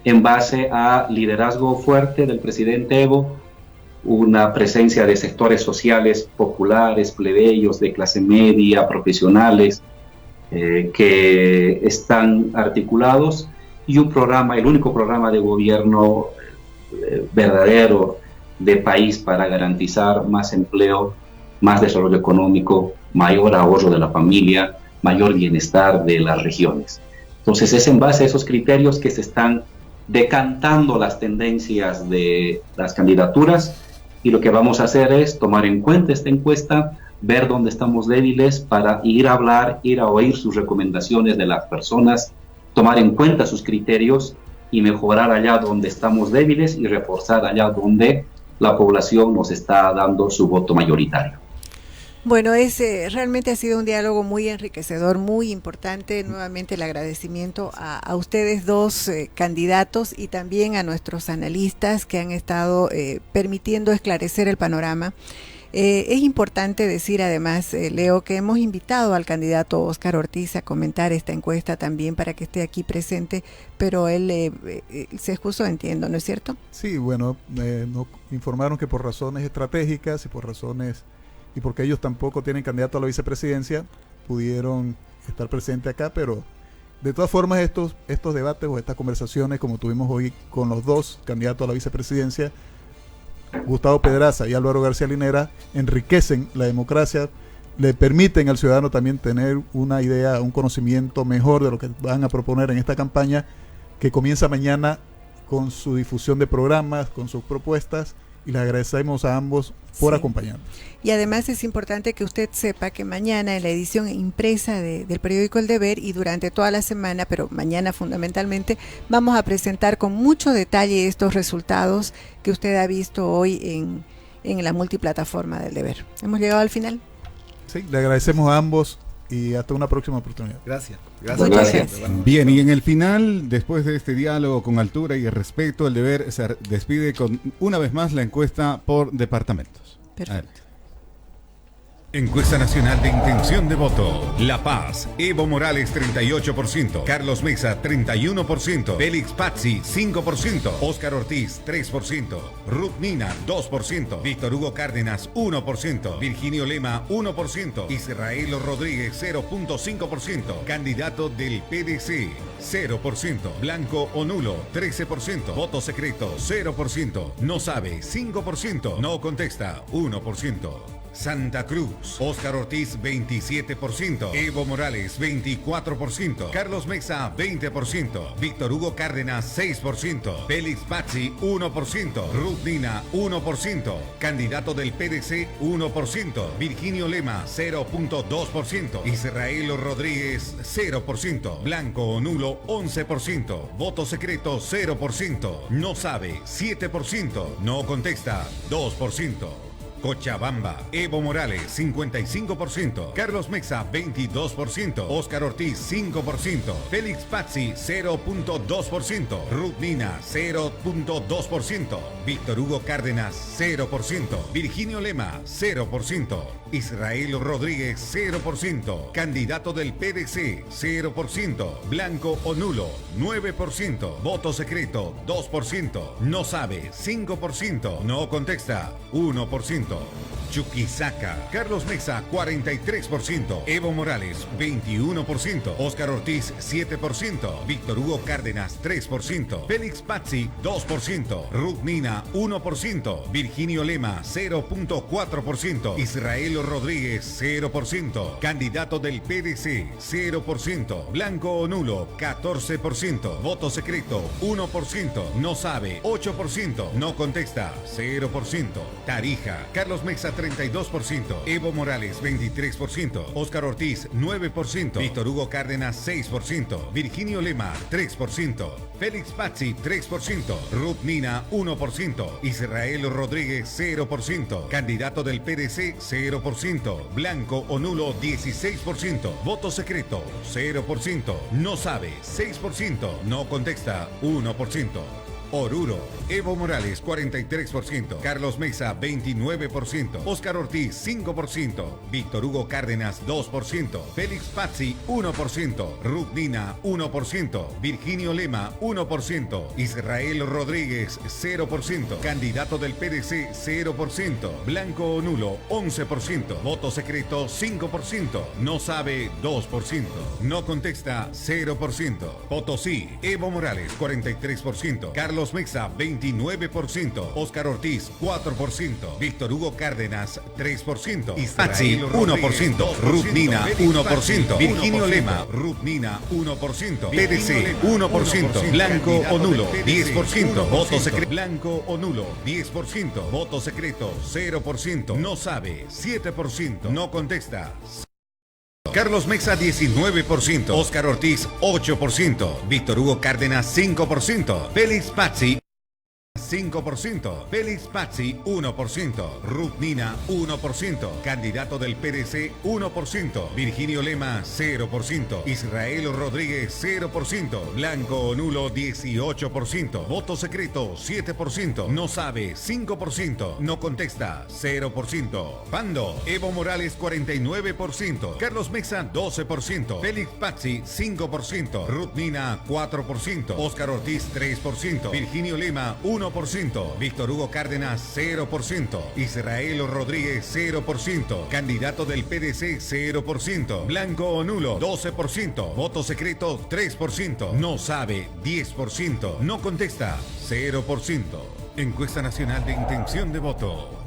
Speaker 20: en base a liderazgo fuerte del presidente Evo, una presencia de sectores sociales populares, plebeyos, de clase media, profesionales, que están articulados, y un programa, el único programa de gobierno verdadero de país para garantizar más empleo, más desarrollo económico, mayor ahorro de la familia, mayor bienestar de las regiones. Entonces es en base a esos criterios que se están decantando las tendencias de las candidaturas, y lo que vamos a hacer es tomar en cuenta esta encuesta, ver dónde estamos débiles para ir a hablar, ir a oír sus recomendaciones de las personas, tomar en cuenta sus criterios y mejorar allá donde estamos débiles y reforzar allá donde la población nos está dando su voto mayoritario.
Speaker 3: Bueno, realmente ha sido un diálogo muy enriquecedor, muy importante. Nuevamente el agradecimiento a ustedes dos candidatos y también a nuestros analistas que han estado permitiendo esclarecer el panorama. Es importante decir además, Leo, que hemos invitado al candidato Óscar Ortiz a comentar esta encuesta también para que esté aquí presente, pero él se excusó, entiendo, ¿no es cierto?
Speaker 4: Sí, bueno, nos informaron que por razones estratégicas y porque ellos tampoco tienen candidato a la vicepresidencia, pudieron estar presentes acá, pero de todas formas estos debates o estas conversaciones, como tuvimos hoy con los dos candidatos a la vicepresidencia, Gustavo Pedraza y Álvaro García Linera, enriquecen la democracia, le permiten al ciudadano también tener una idea, un conocimiento mejor de lo que van a proponer en esta campaña, que comienza mañana con su difusión de programas, con sus propuestas, y les agradecemos a ambos por acompañarnos.
Speaker 3: Y además es importante que usted sepa que mañana en la edición impresa del periódico El Deber y durante toda la semana, pero mañana fundamentalmente, vamos a presentar con mucho detalle estos resultados que usted ha visto hoy en la multiplataforma del Deber. ¿Hemos llegado al final?
Speaker 4: Sí, le agradecemos a ambos y hasta una próxima oportunidad.
Speaker 19: Gracias.
Speaker 3: Muchas gracias.
Speaker 2: Bien, y en el final, después de este diálogo con altura y respeto, El Deber se despide con una vez más la encuesta por departamentos.
Speaker 3: Perfecto.
Speaker 1: Encuesta Nacional de Intención de Voto. La Paz, Evo Morales 38%, Carlos Mesa 31%, Félix Pazzi 5%, Óscar Ortiz 3%, Ruth Nina 2%, Víctor Hugo Cárdenas 1%, Virginio Lema 1%, Israel Rodríguez 0.5%, candidato del PDC 0%, blanco o nulo 13%, voto secreto 0%, no sabe 5%, no contesta 1%. Santa Cruz, Óscar Ortiz 27%, Evo Morales 24%, Carlos Mesa 20%, Víctor Hugo Cárdenas 6%, Félix Pazzi 1%, Ruth Nina 1%, candidato del PDC 1%, Virginio Lema 0.2%, Israel Rodríguez 0%, blanco o nulo 11%, voto secreto 0%, no sabe 7%, no contesta 2%. Cochabamba, Evo Morales 55%, Carlos Mesa 22%, Óscar Ortiz 5%, Félix Pazzi 0.2%, Ruth Nina 0.2%, Víctor Hugo Cárdenas 0%, Virginio Lema 0%, Israel Rodríguez 0%, candidato del PDC 0%, blanco o nulo 9%, voto secreto 2%, no sabe 5%, no contesta 1%. Chuquisaca, Carlos Mesa 43%, Evo Morales 21%, Óscar Ortiz 7%, Víctor Hugo Cárdenas 3%, Félix Pazzi 2%, Ruth Nina 1%, Virginio Lema 0.4%, Israel Rodríguez 0%, candidato del PDC 0%, blanco o nulo 14%, voto secreto 1%, no sabe 8%, no contesta 0%. Tarija, Carlos Mesa 32%, Evo Morales 23%, Óscar Ortiz 9%, Víctor Hugo Cárdenas 6%, Virginio Lema 3%, Félix Pazzi 3%, Ruth Nina 1%, Israel Rodríguez 0%, candidato del PDC 0%, blanco o nulo 16%, voto secreto 0%, no sabe 6%, no contesta 1%. Oruro, Evo Morales 43%, Carlos Mesa 29%, Óscar Ortiz 5%, Víctor Hugo Cárdenas 2%, Félix Pazzi 1%, Ruth Nina 1%, Virginio Lema 1%, Israel Rodríguez 0%, candidato del PDC 0%, blanco o nulo 11%, voto secreto 5%, no sabe 2%, no contesta 0%. Potosí, Evo Morales 43%, Carlos
Speaker 2: Carlos Mesa, 29%. Oscar Ortiz, 4%. Víctor Hugo Cárdenas, 3%. Patsy, 1%. Ruth Nina, 1%. Virginio Lema, Ruth Nina, 1%. PDC, 1%. Blanco o nulo, 10%. Voto secreto. Blanco o nulo, 10%. Voto secreto, 0%. No sabe, 7%. No contesta. Carlos Mesa, 19%. Oscar Ortiz, 8%. Víctor Hugo Cárdenas, 5%. Félix Patsy, 5%. Félix Patsy, 1%. Ruth Nina, 1%. Candidato del PDC, 1%. Virginio Lema, 0%. Israel Rodríguez, 0%. Blanco o nulo, 18%. Voto secreto, 7%. No sabe, 5%. No contesta, 0%. Pando, Evo Morales, 49%. Carlos Mesa, 12%. Félix Patsy, 5%. Ruth Nina, 4%. Oscar Ortiz, 3%. Virginio Lema, 1%. Víctor Hugo Cárdenas, 0%. Israel Rodríguez, 0%. Candidato del PDC, 0%. Blanco o nulo, 12%. Voto secreto, 3%. No sabe, 10%. No contesta, 0%. Encuesta Nacional de Intención de Voto.